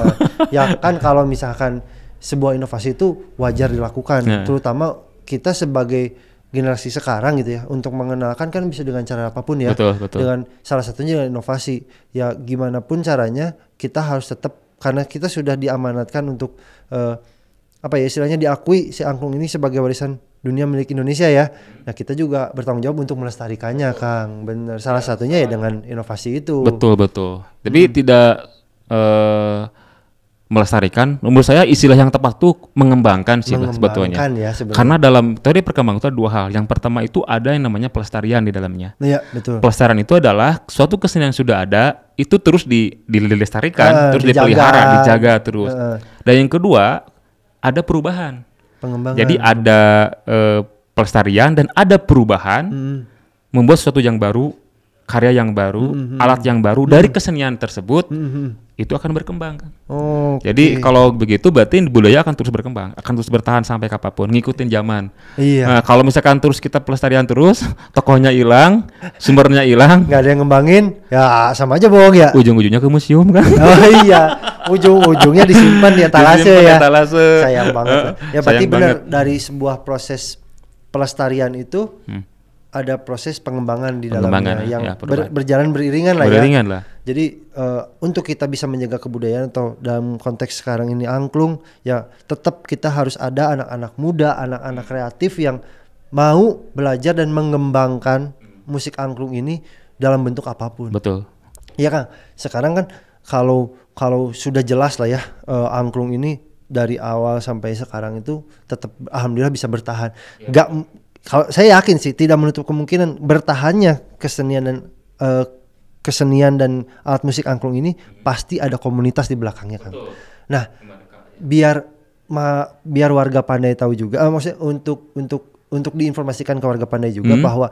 Ya kan kalau misalkan sebuah inovasi itu wajar dilakukan, terutama kita sebagai generasi sekarang gitu ya, untuk mengenalkan kan bisa dengan cara apapun ya. Betul. Dengan salah satunya dengan inovasi. Ya gimana pun caranya kita harus tetap, karena kita sudah diamanatkan untuk istilahnya diakui si angklung ini sebagai warisan dunia milik Indonesia ya. Nah, kita juga bertanggung jawab untuk melestarikannya, Kang. Bener. Salah satunya ya dengan inovasi itu. Betul. Tapi tidak melestarikan. Menurut saya istilah yang tepat tuh mengembangkan sih sebetulnya. Ya, karena dalam teori perkembangan itu ada 2 hal. Yang pertama itu ada yang namanya pelestarian di dalamnya. Iya, betul. Pelestarian itu adalah suatu kesenian yang sudah ada itu terus dilestarikan, terus dipelihara, dijaga terus. Dan yang kedua ada perubahan. Pengembangan. Jadi ada pelestarian dan ada perubahan, membuat sesuatu yang baru, karya yang baru, alat yang baru dari kesenian tersebut, itu akan berkembang. Jadi kalau begitu berarti budaya akan terus berkembang, akan terus bertahan sampai kapanpun, ngikutin zaman. Iya. Nah, kalau misalkan terus kita pelestarian terus, tokohnya hilang, sumbernya hilang, nggak ada yang ngembangin, ya sama aja bohong ya. Ujung-ujungnya ke museum kan? Oh iya, ujung-ujungnya disimpan di etalase ya. Sayang banget. Ya berarti benar, dari sebuah proses pelestarian itu ada proses pengembangan di dalamnya yang berjalan beriringan lah ya. Jadi untuk kita bisa menjaga kebudayaan atau dalam konteks sekarang ini angklung, ya tetap kita harus ada anak-anak muda, anak-anak kreatif yang mau belajar dan mengembangkan musik angklung ini dalam bentuk apapun. Betul. Iya, Kang. Sekarang kan kalau sudah jelas lah ya, angklung ini dari awal sampai sekarang itu tetap alhamdulillah bisa bertahan. Kalau saya yakin sih tidak menutup kemungkinan bertahannya kesenian dan alat musik angklung ini pasti ada komunitas di belakangnya, Kang. Nah, biar warga Pandai tahu juga, maksudnya untuk diinformasikan ke warga Pandai juga bahwa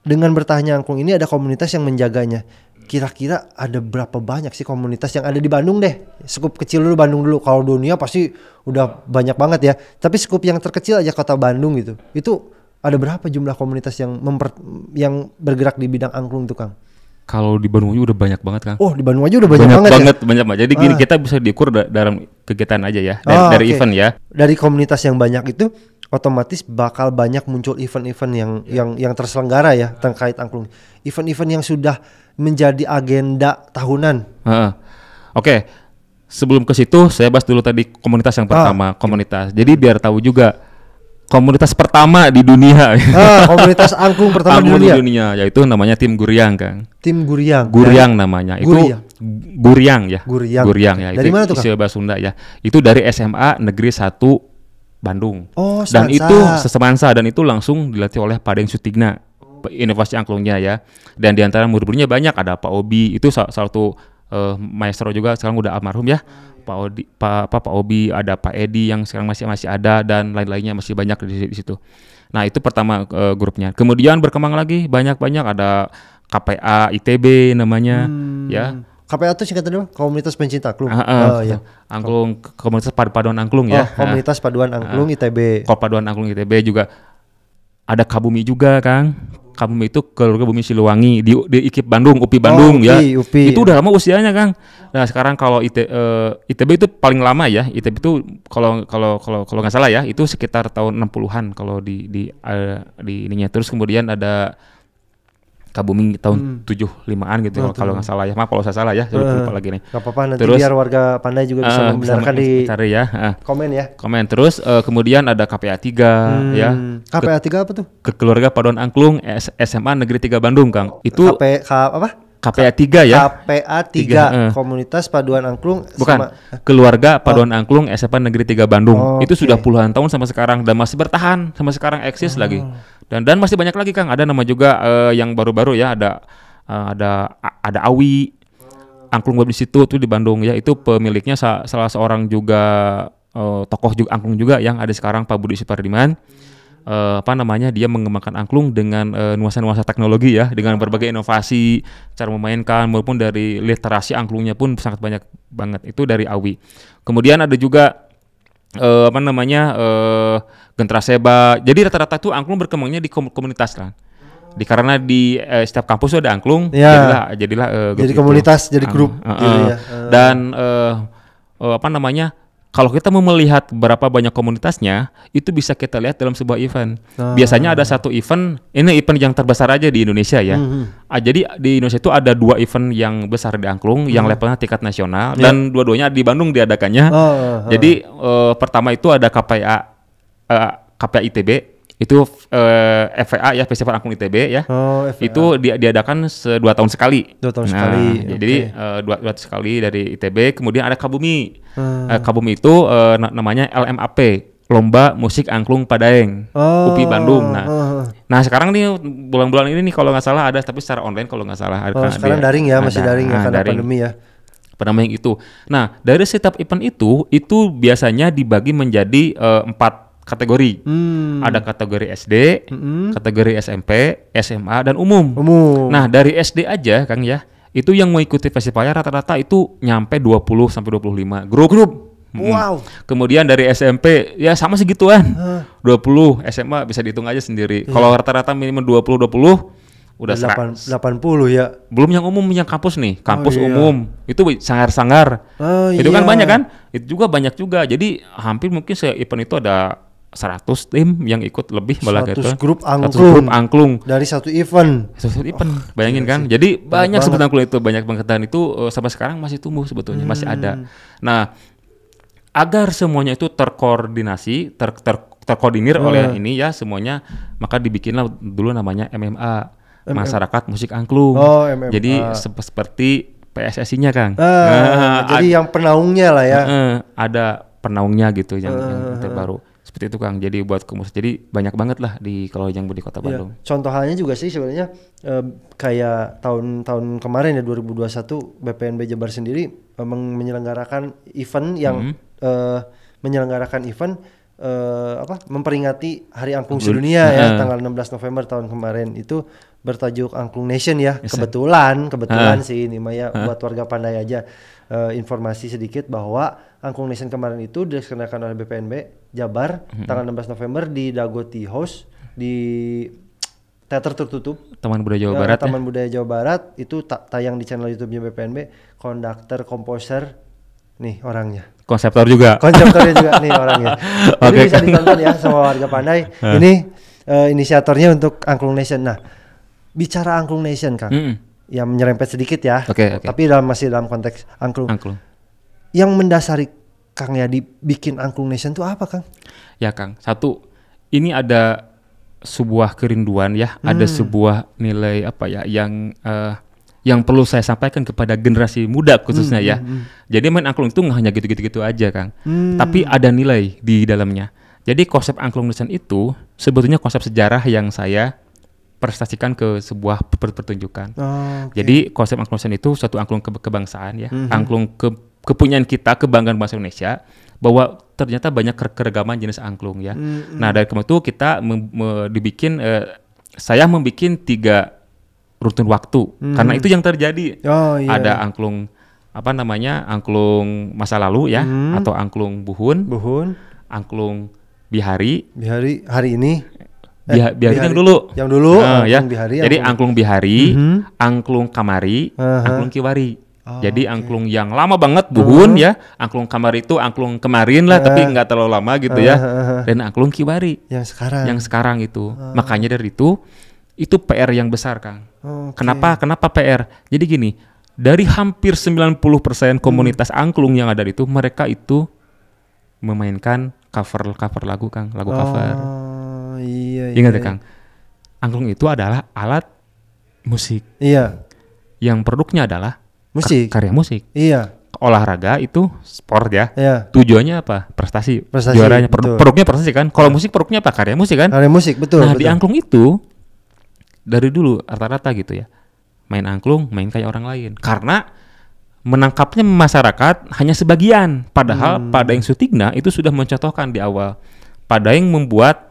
dengan bertahnya angklung ini ada komunitas yang menjaganya. Kira-kira ada berapa banyak sih komunitas yang ada di Bandung deh? Skup kecil dulu Bandung dulu. Kalau dunia pasti udah banyak banget ya. Tapi skup yang terkecil aja kota Bandung gitu. Itu ada berapa jumlah komunitas yang bergerak di bidang angklung tuh, Kang? Kalau di Bandung aja udah banyak banget, Kang. Oh, di Bandung aja udah banyak banget ya? Banyak banget. Jadi gini, kita bisa diukur dalam kegiatan aja ya, dari event ya. Dari komunitas yang banyak itu otomatis bakal banyak muncul event-event yang terselenggara ya terkait angklung. Event-event yang sudah menjadi agenda tahunan. Oke. Sebelum ke situ saya bahas dulu tadi komunitas yang pertama, komunitas. Jadi biar tahu juga komunitas pertama di dunia. Komunitas angklung pertama di dunia yaitu namanya Tim Guryang, Kang. Tim Guryang. Guryang namanya. Guryang. Itu Guryang ya. Guryang ya. Dari itu mana tuh, Kang? Istilah bahasa Sunda ya. Itu dari SMA Negeri 1 Bandung. Oh, dan itu sesemansa dan itu langsung dilatih oleh Pak Deng Sutigna, inovasi angklungnya ya. Dan di antara murid-muridnya banyak, ada Pak Obi, itu salah satu maestro juga, sekarang udah almarhum ya. Pak Obi, ada Pak Edi yang sekarang masih ada, dan lain-lainnya masih banyak di situ. Nah, itu pertama grupnya. Kemudian berkembang lagi banyak ada KPA ITB namanya ya. KPA itu singkatan apa? Komunitas Pencinta Angklung. Ya. Angklung, komunitas paduan angklung ya. Komunitas paduan angklung ITB. Paduan angklung ITB juga. Ada Kabumi juga, Kang. Kabumi itu keluarga Bumi Siliwangi di IKIP Bandung, UPI Bandung ya. UPI. Itu udah lama usianya, Kang. Nah, sekarang kalau ITB itu paling lama ya. ITB itu kalau nggak salah ya, itu sekitar tahun 60-an kalau di ininya. Terus kemudian ada Kabumi tahun 75-an gitu kalau nggak salah ya. Maaf kalau saya salah ya, saya lupa lagi nih. Gak apa-apa, nanti biar warga Pandai juga bisa membenarkan di cari ya. Komen ya. Komen. Terus kemudian ada KPA 3 ya. KPA 3 apa tuh? Keluarga Paduan Angklung SMA Negeri 3 Bandung, Kang. Itu KPA 3 ya. KPA 3 Komunitas Paduan Angklung. Bukan. Keluarga Paduan Angklung SMA Negeri 3 Bandung. Itu sudah puluhan tahun sampai sekarang dan masih bertahan sampai sekarang eksis lagi. Dan masih banyak lagi, Kang. Ada nama juga yang baru-baru ya, ada Awi. Angklung Web di situ tuh di Bandung ya. Itu pemiliknya salah seorang juga tokoh juga angklung juga yang ada sekarang, Pak Budi Supardiman. Dia mengembangkan angklung dengan nuansa-nuansa teknologi ya, dengan berbagai inovasi cara memainkan maupun dari literasi angklungnya pun sangat banyak banget. Itu dari Awi. Kemudian ada juga Gentraseba. Jadi rata-rata tuh angklung berkembangnya di komunitas kan. Karena di setiap kampus ada angklung, jadilah jadi komunitas, jadi grup. Dan kalau kita mau melihat berapa banyak komunitasnya, itu bisa kita lihat dalam sebuah event. Biasanya ada satu event, ini event yang terbesar aja di Indonesia ya. Jadi di Indonesia itu ada 2 event yang besar di angklung, yang levelnya tingkat nasional, dan dua-duanya di Bandung diadakannya. Jadi pertama itu ada KPA ITB, itu FVA ya, Festival Angklung ITB ya. Itu diadakan 2 tahun sekali. 2 tahun sekali. Jadi 2 tahun sekali dari ITB. Kemudian ada Kabumi. Kabumi itu namanya LMAP, Lomba Musik Angklung Padaeng, UPI Bandung. Nah sekarang nih bulan-bulan ini nih kalau nggak salah ada, tapi secara online kalau nggak salah. Sekarang daring ya, masih daring ya karena pandemi ya. Yang itu. Nah dari setiap event itu biasanya dibagi menjadi 4 kategori. Ada kategori SD, kategori SMP, SMA, dan umum. Nah dari SD aja, Kang ya, itu yang mengikuti festivalnya rata-rata itu nyampe 20 sampai 25 grup. Wow. Kemudian dari SMP ya sama segituan. 20, SMA bisa dihitung aja sendiri. Kalau rata-rata minimum 20 udah 80 ya. Belum yang umum, yang kampus nih, kampus umum. Itu sanggar-sanggar. Itu kan banyak kan? Itu juga banyak juga. Jadi hampir mungkin event itu ada 100 tim yang ikut lebih malah gitu. 100 grup angklung dari satu event. Bayangin kan. Jadi banyak sebetulnya angklung itu, banyak banget, dan itu sampai sekarang masih tumbuh sebetulnya, masih ada. Nah, agar semuanya itu terkoordinasi, terkoordinir oleh ini ya semuanya, maka dibikinlah dulu namanya MMA, Masyarakat Musik Angklung. MMA. Jadi seperti PSSI-nya, Kang. Jadi yang penaungnya lah ya. Ada penaungnya gitu yang terbaru. Seperti itu, Kang. Jadi buat komunitas, jadi banyak banget lah kalau yang di Kota Bandung. Contoh halnya juga sih sebenarnya kayak tahun-tahun kemarin ya 2021 BPNB Jabar sendiri menyelenggarakan event yang menyelenggarakan event memperingati Hari Angklung Sedunia ya tanggal 16 November tahun kemarin itu bertajuk Angklung Nation ya. Kebetulan sih ini Maya buat warga Pandai aja informasi sedikit bahwa Angklung Nation kemarin itu diselenggarakan oleh BPNB Jabar tanggal 16 November di Dagoti House di teater tertutup Taman Budaya Jawa Barat. Taman Budaya Jawa Barat itu tayang di channel YouTube-nya BPNB. Konduktor, komposer, nih orangnya. Konseptornya juga nih orangnya. Jadi bisa ditonton ya sama warga Pandai. Ini inisiatornya untuk Angklung Nation. Nah, bicara Angklung Nation Kang, yang menyerempet sedikit ya. Tapi masih dalam konteks angklung. Yang mendasari Kang Yadi bikin Angklung Nation itu apa Kang? Ya Kang, satu ini ada sebuah kerinduan ya, ada sebuah nilai yang perlu saya sampaikan kepada generasi muda khususnya ya. Jadi main angklung itu nggak hanya gitu-gitu aja Kang, tapi ada nilai di dalamnya. Jadi konsep Angklung Nation itu sebetulnya konsep sejarah yang saya prestasikan ke sebuah pertunjukan. Jadi konsep Angklung Nation itu suatu angklung kebangsaan ya, angklung kepunyaan kita, kebanggaan bangsa Indonesia, bahwa ternyata banyak keragaman jenis angklung ya. Nah dari kemarin itu kita saya membuat 3 rutun waktu karena itu yang terjadi. Ada angklung angklung masa lalu ya, atau angklung buhun, angklung bihari hari ini. Bihari yang dulu ya. Bihari, jadi angklung bihari, angklung kamari, angklung kiwari. Jadi angklung yang lama banget buhun ya, angklung kamari itu angklung kemarin lah tapi nggak terlalu lama gitu ya, dan angklung kiwari yang sekarang itu. Makanya dari itu PR yang besar Kang. Kenapa PR? Jadi gini, dari hampir 90% komunitas angklung yang ada itu, mereka itu memainkan cover lagu Kang, lagu cover. Ingat ya Kang, angklung itu adalah alat musik. Yang produknya adalah musik, karya musik. Olahraga itu sport ya. Tujuannya apa? Prestasi. Juaranya produknya prestasi kan. Kalau musik produknya apa? Karya musik kan. Karya musik, betul. Nah, di angklung itu dari dulu rata-rata gitu ya, main angklung main kayak orang lain karena menangkapnya masyarakat hanya sebagian. Padahal pada yang Sutigna itu sudah mencontohkan di awal. Pada yang membuat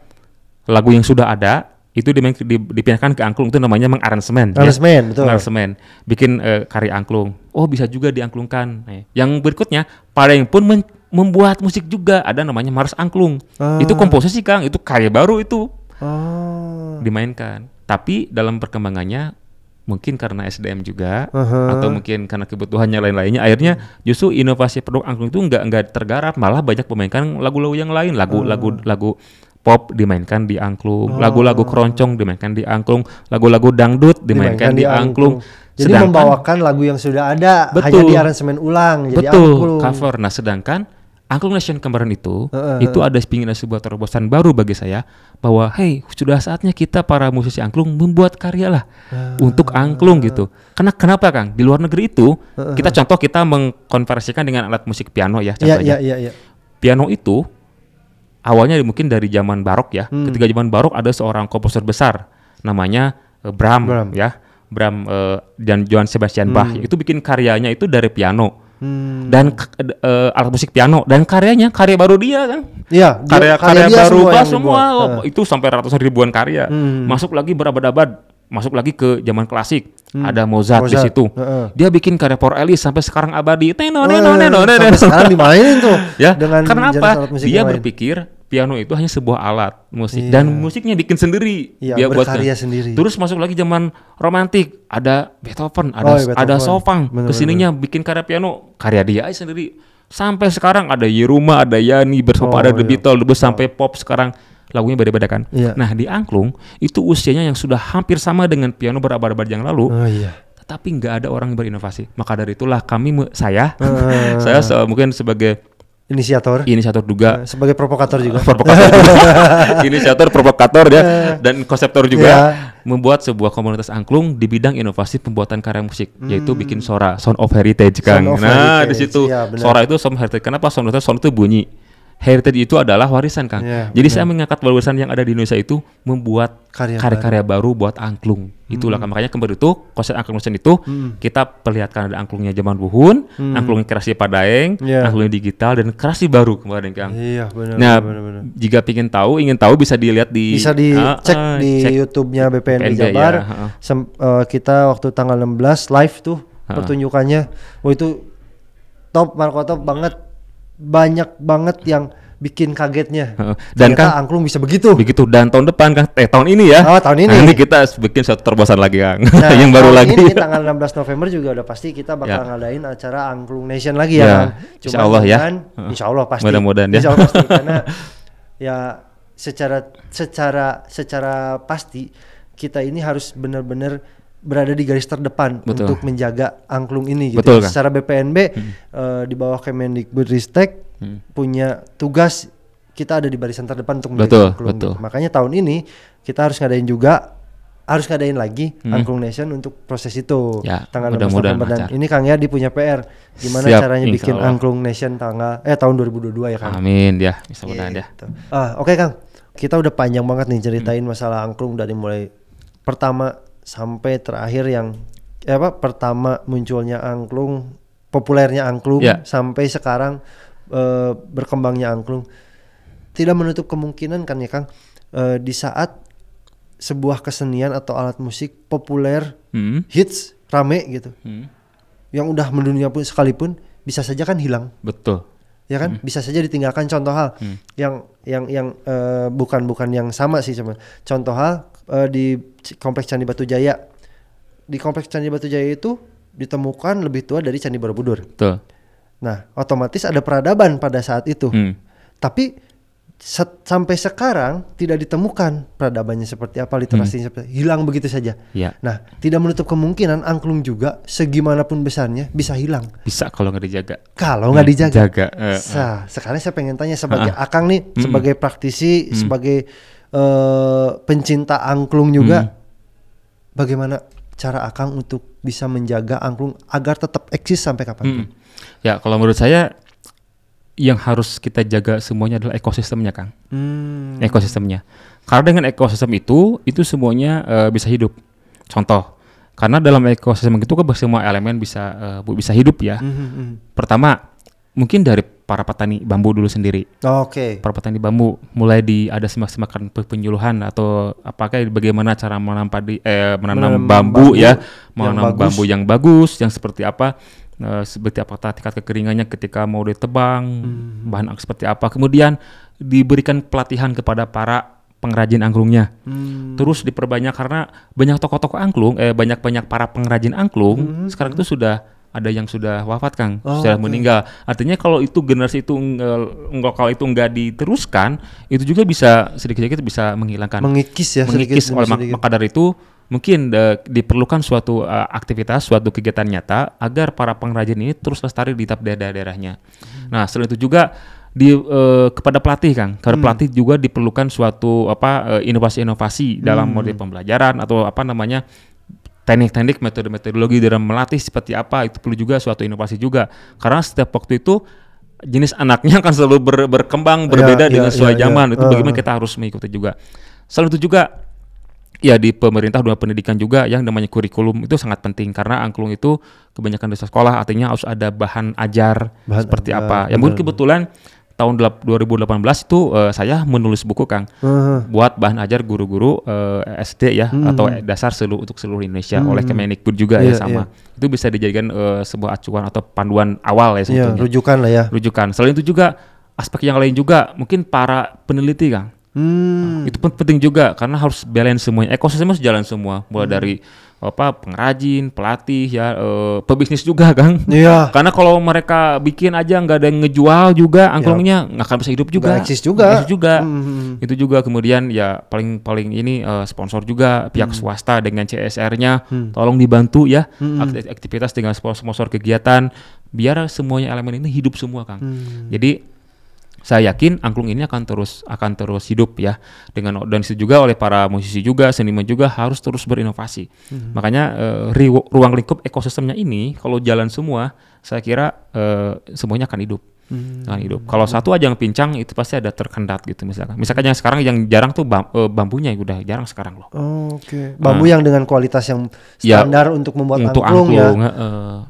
lagu yang sudah ada itu dipindahkan ke angklung, itu namanya mengaransemen. Betul. Aransemen, bikin karya angklung. Oh bisa juga diangklungkan. Yang berikutnya pada yang pun membuat musik juga, ada namanya Mars Angklung. Itu komposisi Kang, itu karya baru itu dimainkan. Tapi dalam perkembangannya mungkin karena SDM juga atau mungkin karena kebutuhannya lain-lainnya, akhirnya justru inovasi produk angklung itu nggak tergarap, malah banyak memainkan lagu-lagu yang lain, lagu pop dimainkan di angklung, lagu-lagu keroncong dimainkan di angklung, lagu-lagu dangdut dimainkan di angklung. Jadi membawakan lagu yang sudah ada, hanya di aransemen ulang jadi angklung. Cover. Nah sedangkan Angklung Nation kemarin itu ada sebuah terobosan baru bagi saya, bahwa sudah saatnya kita para musisi angklung membuat karya lah untuk angklung gitu. Kenapa Kang? Di luar negeri itu kita mengkonversikan dengan alat musik piano ya contohnya. Piano itu awalnya mungkin dari zaman barok ya. Ketika zaman barok ada seorang komposer besar namanya Brahms dan Johann Sebastian Bach. Itu bikin karyanya itu dari piano. Dan alat musik piano, dan karya baru dia kan. Karya baru semua itu sampai ratusan ribuan karya. Masuk lagi berabad-abad, masuk lagi ke zaman klasik. Ada Mozart di situ. Dia bikin karya For Alice sampai sekarang abadi. Sampai sekarang dimainin tuh. Ya. Karena apa? Dia berpikir piano itu hanya sebuah alat musik dan musiknya bikin sendiri. Dia berkarya sendiri. Terus masuk lagi zaman romantik, ada Beethoven, ada Chopin. Kesininya bikin karya piano, karya dia sendiri. Sampai sekarang ada Yeruma, ada Yani bersama ada The Beatles, sampai pop sekarang lagunya beda-beda kan. Nah di angklung itu usianya yang sudah hampir sama dengan piano berabad-abad yang lalu. Tetapi nggak ada orang yang berinovasi. Maka dari itulah saya mungkin sebagai inisiator juga, sebagai provokator juga. Inisiator, provokator ya, dan konseptor juga, membuat sebuah komunitas angklung di bidang inovasi pembuatan karya musik, yaitu bikin Sora, Sound of Heritage Kang. Di situ Sora itu Sound of Heritage. Kenapa Sound of Heritage? Sound itu bunyi. heritage itu adalah warisan, Kang. Iya, Jadi saya mengangkat warisan yang ada di Indonesia itu membuat Karya karya-karya baru buat angklung. Itulah makanya kemarin itu konsep angklung itu kita perlihatkan ada angklungnya zaman buhun, angklung kreasi Padaeng, Iya. angklung digital dan kreasi baru kemarin, Kang. Iya, benar. Nah, benar. jika ingin tahu bisa dilihat di Bisa dicek di cek YouTube-nya BPNB BPNB, Jabar. ya, Kita waktu tanggal 16 live tuh pertunjukannya. Wah, itu top, Marco top banget. Banyak banget yang bikin kagetnya. Dan ternyata Kang, angklung bisa begitu. begitu dan tahun depan, Kang, tahun ini ya. Oh, tahun ini. Nah, ini kita bikin satu terobosan lagi, Kang. Nah, yang baru tahun lagi. ini tanggal 16 November juga udah pasti kita bakal ngadain acara Angklung Nation lagi ya, Ya, Kang. insya Allah ya. Insya Allah pasti. Mudah-mudahan ya. Insya Allah pasti karena ya secara pasti kita ini harus benar-benar berada di garis terdepan untuk menjaga angklung ini gitu. Betul, Kang. Secara BPNB di bawah Kemendikbudristek punya tugas kita ada di barisan terdepan untuk menjaga angklung. Betul. Makanya tahun ini kita harus ngadain lagi Angklung Nation untuk proses itu Ya, tanggal 16 mudah-mudahan November dan lancar. ini Kang Yadi punya PR gimana Siap, caranya insya bikin Allah. Angklung Nation tahun 2022 ya, Kang. Amin ya, mudah-mudahan ya. Gitu. Oke, Kang. Kita udah panjang banget nih ceritain masalah angklung dari mulai pertama sampai terakhir yang pertama munculnya angklung, populernya angklung sampai sekarang berkembangnya angklung. Tidak menutup kemungkinan kan ya, Kang, di saat sebuah kesenian atau alat musik populer, hits, rame gitu. Yang udah mendunia pun sekalipun bisa saja kan hilang. Betul. Ya kan, bisa saja ditinggalkan. Contoh hal yang bukan yang sama sih, cuma contoh hal di Kompleks Candi Batujaya. Di Kompleks Candi Batujaya itu ditemukan lebih tua dari Candi Borobudur. Betul. Nah, otomatis ada peradaban pada saat itu. Tapi sampai sekarang tidak ditemukan peradabannya seperti apa, literasinya seperti hilang begitu saja. Ya. Nah, tidak menutup kemungkinan angklung juga segimanapun besarnya bisa hilang. Bisa kalau nggak dijaga. Kalau nggak dijaga. Sekarang saya pengen tanya sebagai Akang nih, sebagai praktisi, sebagai pencinta angklung juga, bagaimana cara Akang untuk bisa menjaga angklung agar tetap eksis sampai kapanpun? Ya, kalau menurut saya yang harus kita jaga semuanya adalah ekosistemnya, Kang. Ekosistemnya. Karena dengan ekosistem itu semuanya bisa hidup. Contoh, karena dalam ekosistem itu kan semua elemen bisa hidup ya. Pertama, mungkin dari para petani bambu dulu sendiri. Oke. Para petani bambu mulai ada semak-semakan penyuluhan atau apakah bagaimana cara menanam bambu ya, menanam bambu yang bagus, yang seperti apa. Seperti apa tingkat kekeringannya ketika mau ditebang, bahan seperti apa. Kemudian diberikan pelatihan kepada para pengrajin angklungnya. Terus diperbanyak karena banyak tokoh-tokoh angklung, banyak para pengrajin angklung sekarang itu sudah ada yang sudah wafat, Kang, sudah meninggal. Artinya kalau itu generasi itu kalau itu nggak diteruskan, itu juga bisa sedikit-sedikit bisa menghilangkan, mengikis maka dari itu mungkin diperlukan suatu aktivitas, suatu kegiatan nyata agar para pengrajin ini terus lestari di tiap daerah-daerahnya. Nah, selain itu juga kepada pelatih, Kang, kepada pelatih juga diperlukan suatu inovasi-inovasi dalam model pembelajaran atau teknik-teknik, metode-metodologi dalam melatih seperti apa, itu perlu juga suatu inovasi juga. Karena setiap waktu itu jenis anaknya akan selalu berkembang berbeda dengan sesuai zaman. Itu bagaimana kita harus mengikuti juga. Selain itu juga ya di pemerintah dunia pendidikan juga yang namanya kurikulum itu sangat penting karena angklung itu kebanyakan di sekolah artinya harus ada bahan ajar seperti apa. Ya mungkin kebetulan tahun 2018 itu saya menulis buku, Kang, buat bahan ajar guru-guru SD ya atau dasar untuk seluruh Indonesia oleh Kemendikbud juga ya sama. Itu bisa dijadikan sebuah acuan atau panduan awal ya sebetulnya. Rujukan lah ya. Rujukan. Selain itu juga aspek yang lain juga mungkin para peneliti, Kang. Itu penting juga karena harus balance semuanya. Ekosistem harus jalan semua, mulai dari pengrajin, pelatih ya, pebisnis juga, Kang. Iya. Karena kalau mereka bikin aja nggak ada yang ngejual juga, angklungnya nggak akan bisa hidup juga. Nggak eksis juga. Itu juga kemudian ya paling ini sponsor juga pihak swasta dengan CSR-nya, tolong dibantu ya aktivitas dengan sponsor kegiatan biar semuanya elemen ini hidup semua, Kang. Jadi saya yakin angklung ini akan terus hidup ya dan itu juga oleh para musisi juga, seniman juga harus terus berinovasi. Makanya ruang lingkup ekosistemnya ini kalau jalan semua, saya kira semuanya akan hidup. Dengan hidup. Kalau satu aja yang pincang itu pasti ada terkendat gitu misalkan. Misalkan yang sekarang yang jarang tuh bambunya udah jarang sekarang loh. Oke. Bambu yang dengan kualitas yang standar untuk membuat angklung ya.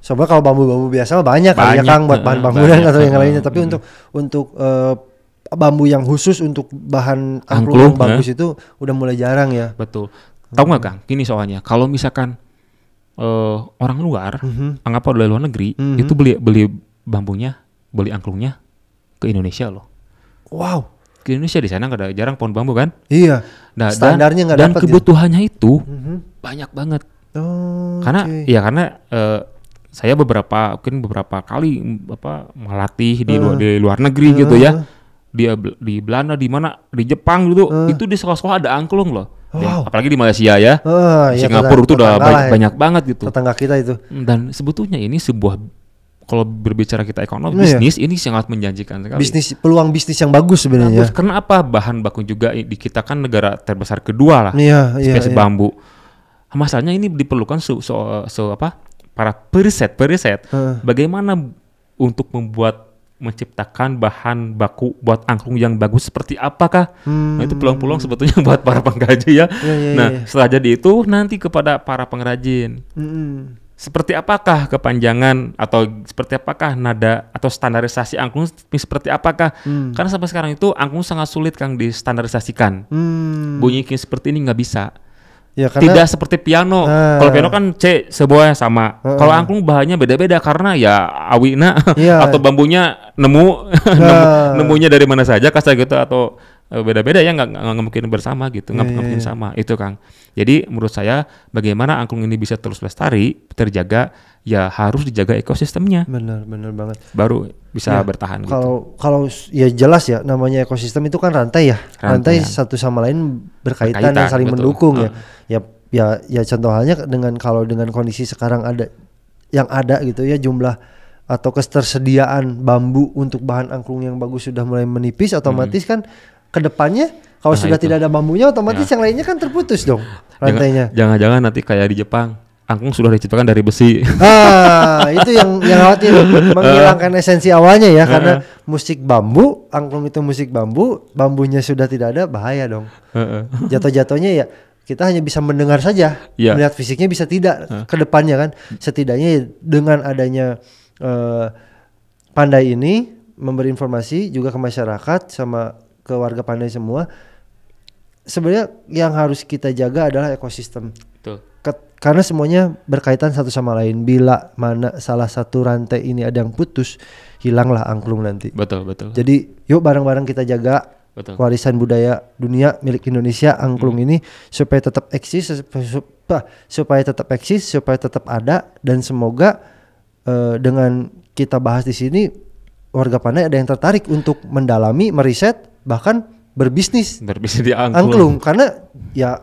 Coba kalau bambu-bambu biasa banyak kali ya Kang buat bahan bangunan atau yang lainnya. Tapi untuk bambu yang khusus untuk bahan angklung yang bagus itu udah mulai jarang ya. Betul. Tahu nggak Kang? Gini soalnya, kalau misalkan orang luar, anggap dari luar negeri, itu beli bambunya, beli angklungnya ke Indonesia loh. Wow. Ke Indonesia, di sana nggak ada, jarang pohon bambu kan? Iya. Nah, standarnya nggak dapat. Dan kebutuhannya itu banyak banget. Karena saya beberapa kali melatih di luar negeri gitu ya. Di Belanda, di mana, di Jepang gitu, itu di sekolah-sekolah ada angklung loh. Wow. Apalagi di Malaysia ya, Singapura itu udah banyak banget gitu. Tetangga kita itu. Dan sebetulnya ini sebuah, kalau berbicara kita ekonomi, bisnis ini sangat menjanjikan sekali. Peluang bisnis yang bagus sebenarnya. Karena apa? Bahan baku juga di kita kan negara terbesar kedua lah, spesies bambu. Masalahnya ini diperlukan para periset. Bagaimana untuk menciptakan bahan baku buat angklung yang bagus seperti apakah? Nah itu peluang-peluang sebetulnya buat para penggaji ya. Setelah jadi itu nanti kepada para pengrajin. Seperti apakah kepanjangan atau seperti apakah nada atau standarisasi angklung seperti apakah? Karena sampai sekarang itu angklung sangat sulit Kang distandarisasikan. Bunyi seperti ini nggak bisa. Ya, tidak seperti piano. Kalau piano kan C semuanya sama. Kalau angklung bahannya beda-beda karena ya awina atau bambunya nemunya dari mana saja kasar gitu atau beda-beda ya nggak mungkin bersama gitu, nggak mungkin sama itu Kang. Jadi menurut saya bagaimana angklung ini bisa terus lestari, terjaga, ya harus dijaga ekosistemnya. Benar banget. Baru bisa bertahan. Kalau ya jelas ya namanya ekosistem itu kan rantai ya, rantai satu sama lain berkaitan dan saling mendukung ya. Contoh halnya dengan kondisi sekarang ada gitu ya, jumlah atau ketersediaan bambu untuk bahan angklung yang bagus sudah mulai menipis, otomatis kan kedepannya kalau sudah tidak ada bambunya otomatis yang lainnya kan terputus dong rantainya. Jangan-jangan nanti kayak di Jepang angklung sudah diciptakan dari besi. Itu yang khawatir menghilangkan esensi awalnya ya, karena musik bambu, angklung itu musik bambu, bambunya sudah tidak ada, bahaya dong. Jatuh-jatuhnya ya kita hanya bisa mendengar saja, melihat fisiknya bisa tidak ke depannya kan. Setidaknya dengan adanya Pandai ini memberi informasi juga ke masyarakat sama ke warga Pandai semua. Sebenarnya yang harus kita jaga adalah ekosistem. Betul. Karena semuanya berkaitan satu sama lain. Bila mana salah satu rantai ini ada yang putus, hilanglah angklung nanti. Betul. Jadi yuk bareng-bareng kita jaga warisan budaya dunia milik Indonesia, angklung ini supaya tetap eksis, supaya tetap ada, dan semoga dengan kita bahas di sini warga Pandai ada yang tertarik untuk mendalami, meriset, bahkan berbisnis di angklung. Karena ya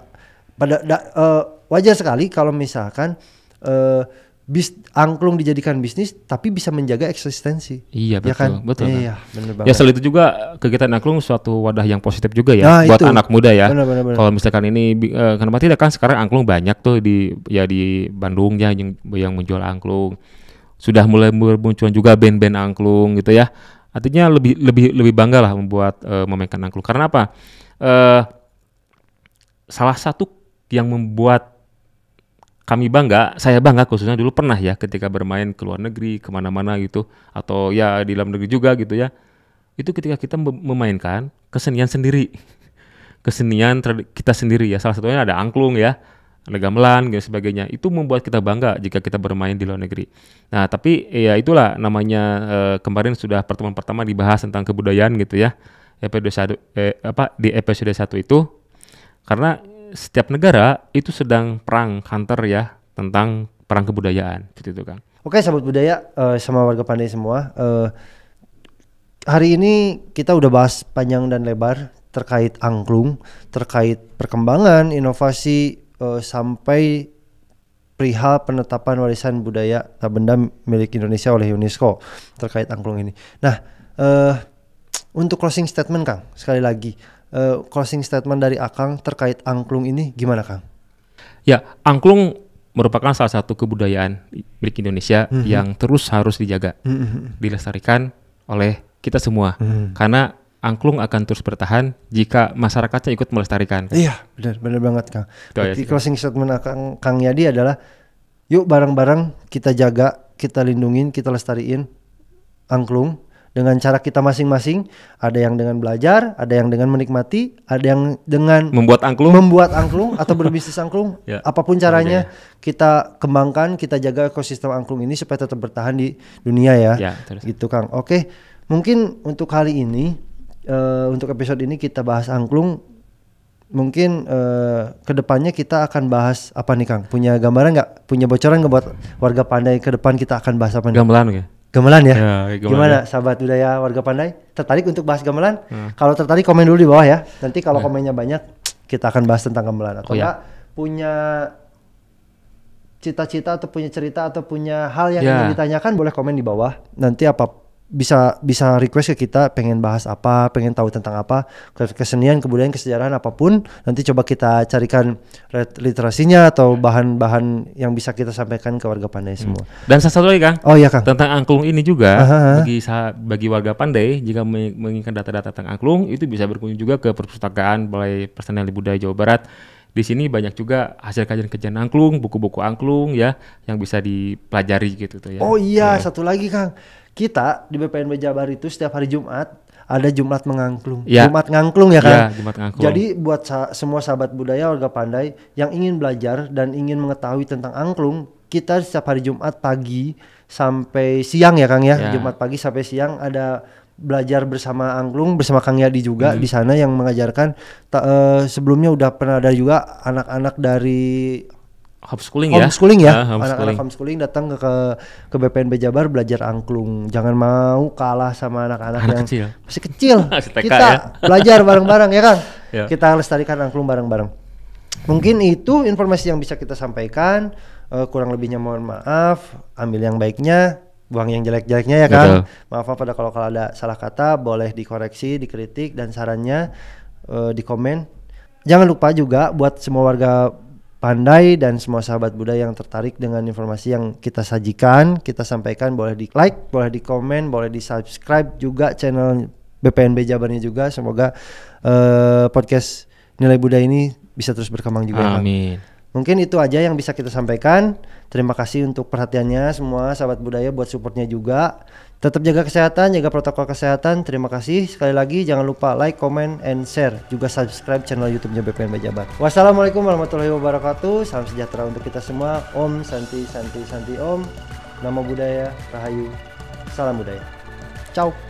wajar sekali kalau misalkan angklung dijadikan bisnis tapi bisa menjaga eksistensi. Iya betul, ya kan? Betul. Iya, benar banget. Ya selain itu juga kegiatan angklung suatu wadah yang positif juga ya buat anak muda ya. Benar. Kalau misalkan ini kenapa tidak kan sekarang angklung banyak tuh di Bandung ya yang menjual angklung. Sudah mulai bermunculan juga band-band angklung gitu ya. Artinya lebih bangga lah membuat memainkan angklung. Karena apa? Salah satu yang membuat saya bangga khususnya dulu pernah ya ketika bermain ke luar negeri kemana-mana gitu, atau ya di dalam negeri juga gitu ya, itu ketika kita memainkan kesenian sendiri, kesenian kita sendiri ya, salah satunya ada angklung ya, ada gamelan dan sebagainya, itu membuat kita bangga jika kita bermain di luar negeri. Nah tapi ya itulah namanya, kemarin sudah pertemuan pertama dibahas tentang kebudayaan gitu ya, di episode 1 itu, karena setiap negara itu sedang perang hunter ya tentang perang kebudayaan gitu itu kan. Oke sahabat budaya sama warga Pandai semua, hari ini kita udah bahas panjang dan lebar terkait angklung, terkait perkembangan, inovasi, sampai perihal penetapan warisan budaya tak benda milik Indonesia oleh UNESCO terkait angklung ini. Nah, untuk closing statement Kang, sekali lagi closing statement dari Akang terkait angklung ini gimana Kang? Ya, angklung merupakan salah satu kebudayaan milik Indonesia yang terus harus dijaga, dilestarikan oleh kita semua. Karena angklung akan terus bertahan jika masyarakatnya ikut melestarikan. Iya, benar banget Kang. Berarti closing statement Kang Yadi adalah yuk bareng-bareng kita jaga, kita lindungin, kita lestariin angklung dengan cara kita masing-masing. Ada yang dengan belajar, ada yang dengan menikmati, ada yang dengan membuat angklung atau berbisnis angklung. Ya, apapun caranya kita kembangkan, kita jaga ekosistem angklung ini supaya tetap bertahan di dunia ya. Gitu Kang. Oke, mungkin untuk kali ini untuk episode ini kita bahas angklung. Mungkin kedepannya kita akan bahas apa nih Kang? Punya gambaran nggak? Punya bocoran nggak buat warga Pandai ke depan kita akan bahas apa nih? Gamelan ya? Gamelan Gimana sahabat budaya warga Pandai? Tertarik untuk bahas gamelan? Kalau tertarik komen dulu di bawah ya. Nanti kalau komennya banyak kita akan bahas tentang gamelan. Atau punya cita-cita atau punya cerita atau punya hal yang ingin ditanyakan boleh komen di bawah. Nanti bisa request ke kita, pengen bahas apa, pengen tahu tentang apa, kesenian, kebudayaan, kesejarahan apapun. Nanti coba kita carikan literasinya atau bahan-bahan yang bisa kita sampaikan ke warga Pandai semua. Dan satu lagi Kang. Oh iya Kang. Tentang angklung ini juga bagi warga Pandai jika menginginkan data-data tentang angklung itu bisa berkunjung juga ke perpustakaan Balai Pelestarian Budaya Jawa Barat. Di sini banyak juga hasil kajian angklung, buku-buku angklung ya yang bisa dipelajari gitu tuh ya. Oh iya, satu lagi Kang. Kita di BPNB Jabar itu setiap hari Jumat ada Jumat mengangklung. Jumat ngangklung ya Kang. Jumat ngangklung. Jadi buat semua sahabat budaya warga Pandai yang ingin belajar dan ingin mengetahui tentang angklung, kita setiap hari Jumat pagi sampai siang ya Kang ya. Jumat pagi sampai siang ada belajar bersama angklung bersama Kang Yadi juga di sana yang mengajarkan. Sebelumnya udah pernah ada juga anak-anak dari homeschooling ya. Anak-anak homeschooling datang ke BPNB Jabar belajar angklung. Jangan mau kalah sama anak-anak yang masih kecil. Kita belajar bareng-bareng ya Kang. Kita lestarikan angklung bareng-bareng. Mungkin itu informasi yang bisa kita sampaikan. Kurang lebihnya mohon maaf. Ambil yang baiknya, buang yang jelek-jeleknya ya Kang. Maaf pada kalau ada salah kata, boleh dikoreksi, dikritik, dan sarannya di komen. Jangan lupa juga buat semua warga Pandai dan semua sahabat budaya yang tertarik dengan informasi yang kita sajikan, kita sampaikan, boleh di like, boleh di komen, boleh di subscribe juga channel BPNB Jabarnya juga. Semoga podcast Nilai Budaya ini bisa terus berkembang juga. Amin. Mungkin itu aja yang bisa kita sampaikan. Terima kasih untuk perhatiannya semua sahabat budaya, buat supportnya juga. Tetap jaga kesehatan, jaga protokol kesehatan. Terima kasih sekali lagi. Jangan lupa like, comment, and share. Juga subscribe channel YouTube-nya BPNB Jabar. Wassalamualaikum warahmatullahi wabarakatuh. Salam sejahtera untuk kita semua. Om Santi Santi Santi Om. Nama budaya Rahayu. Salam budaya. Ciao.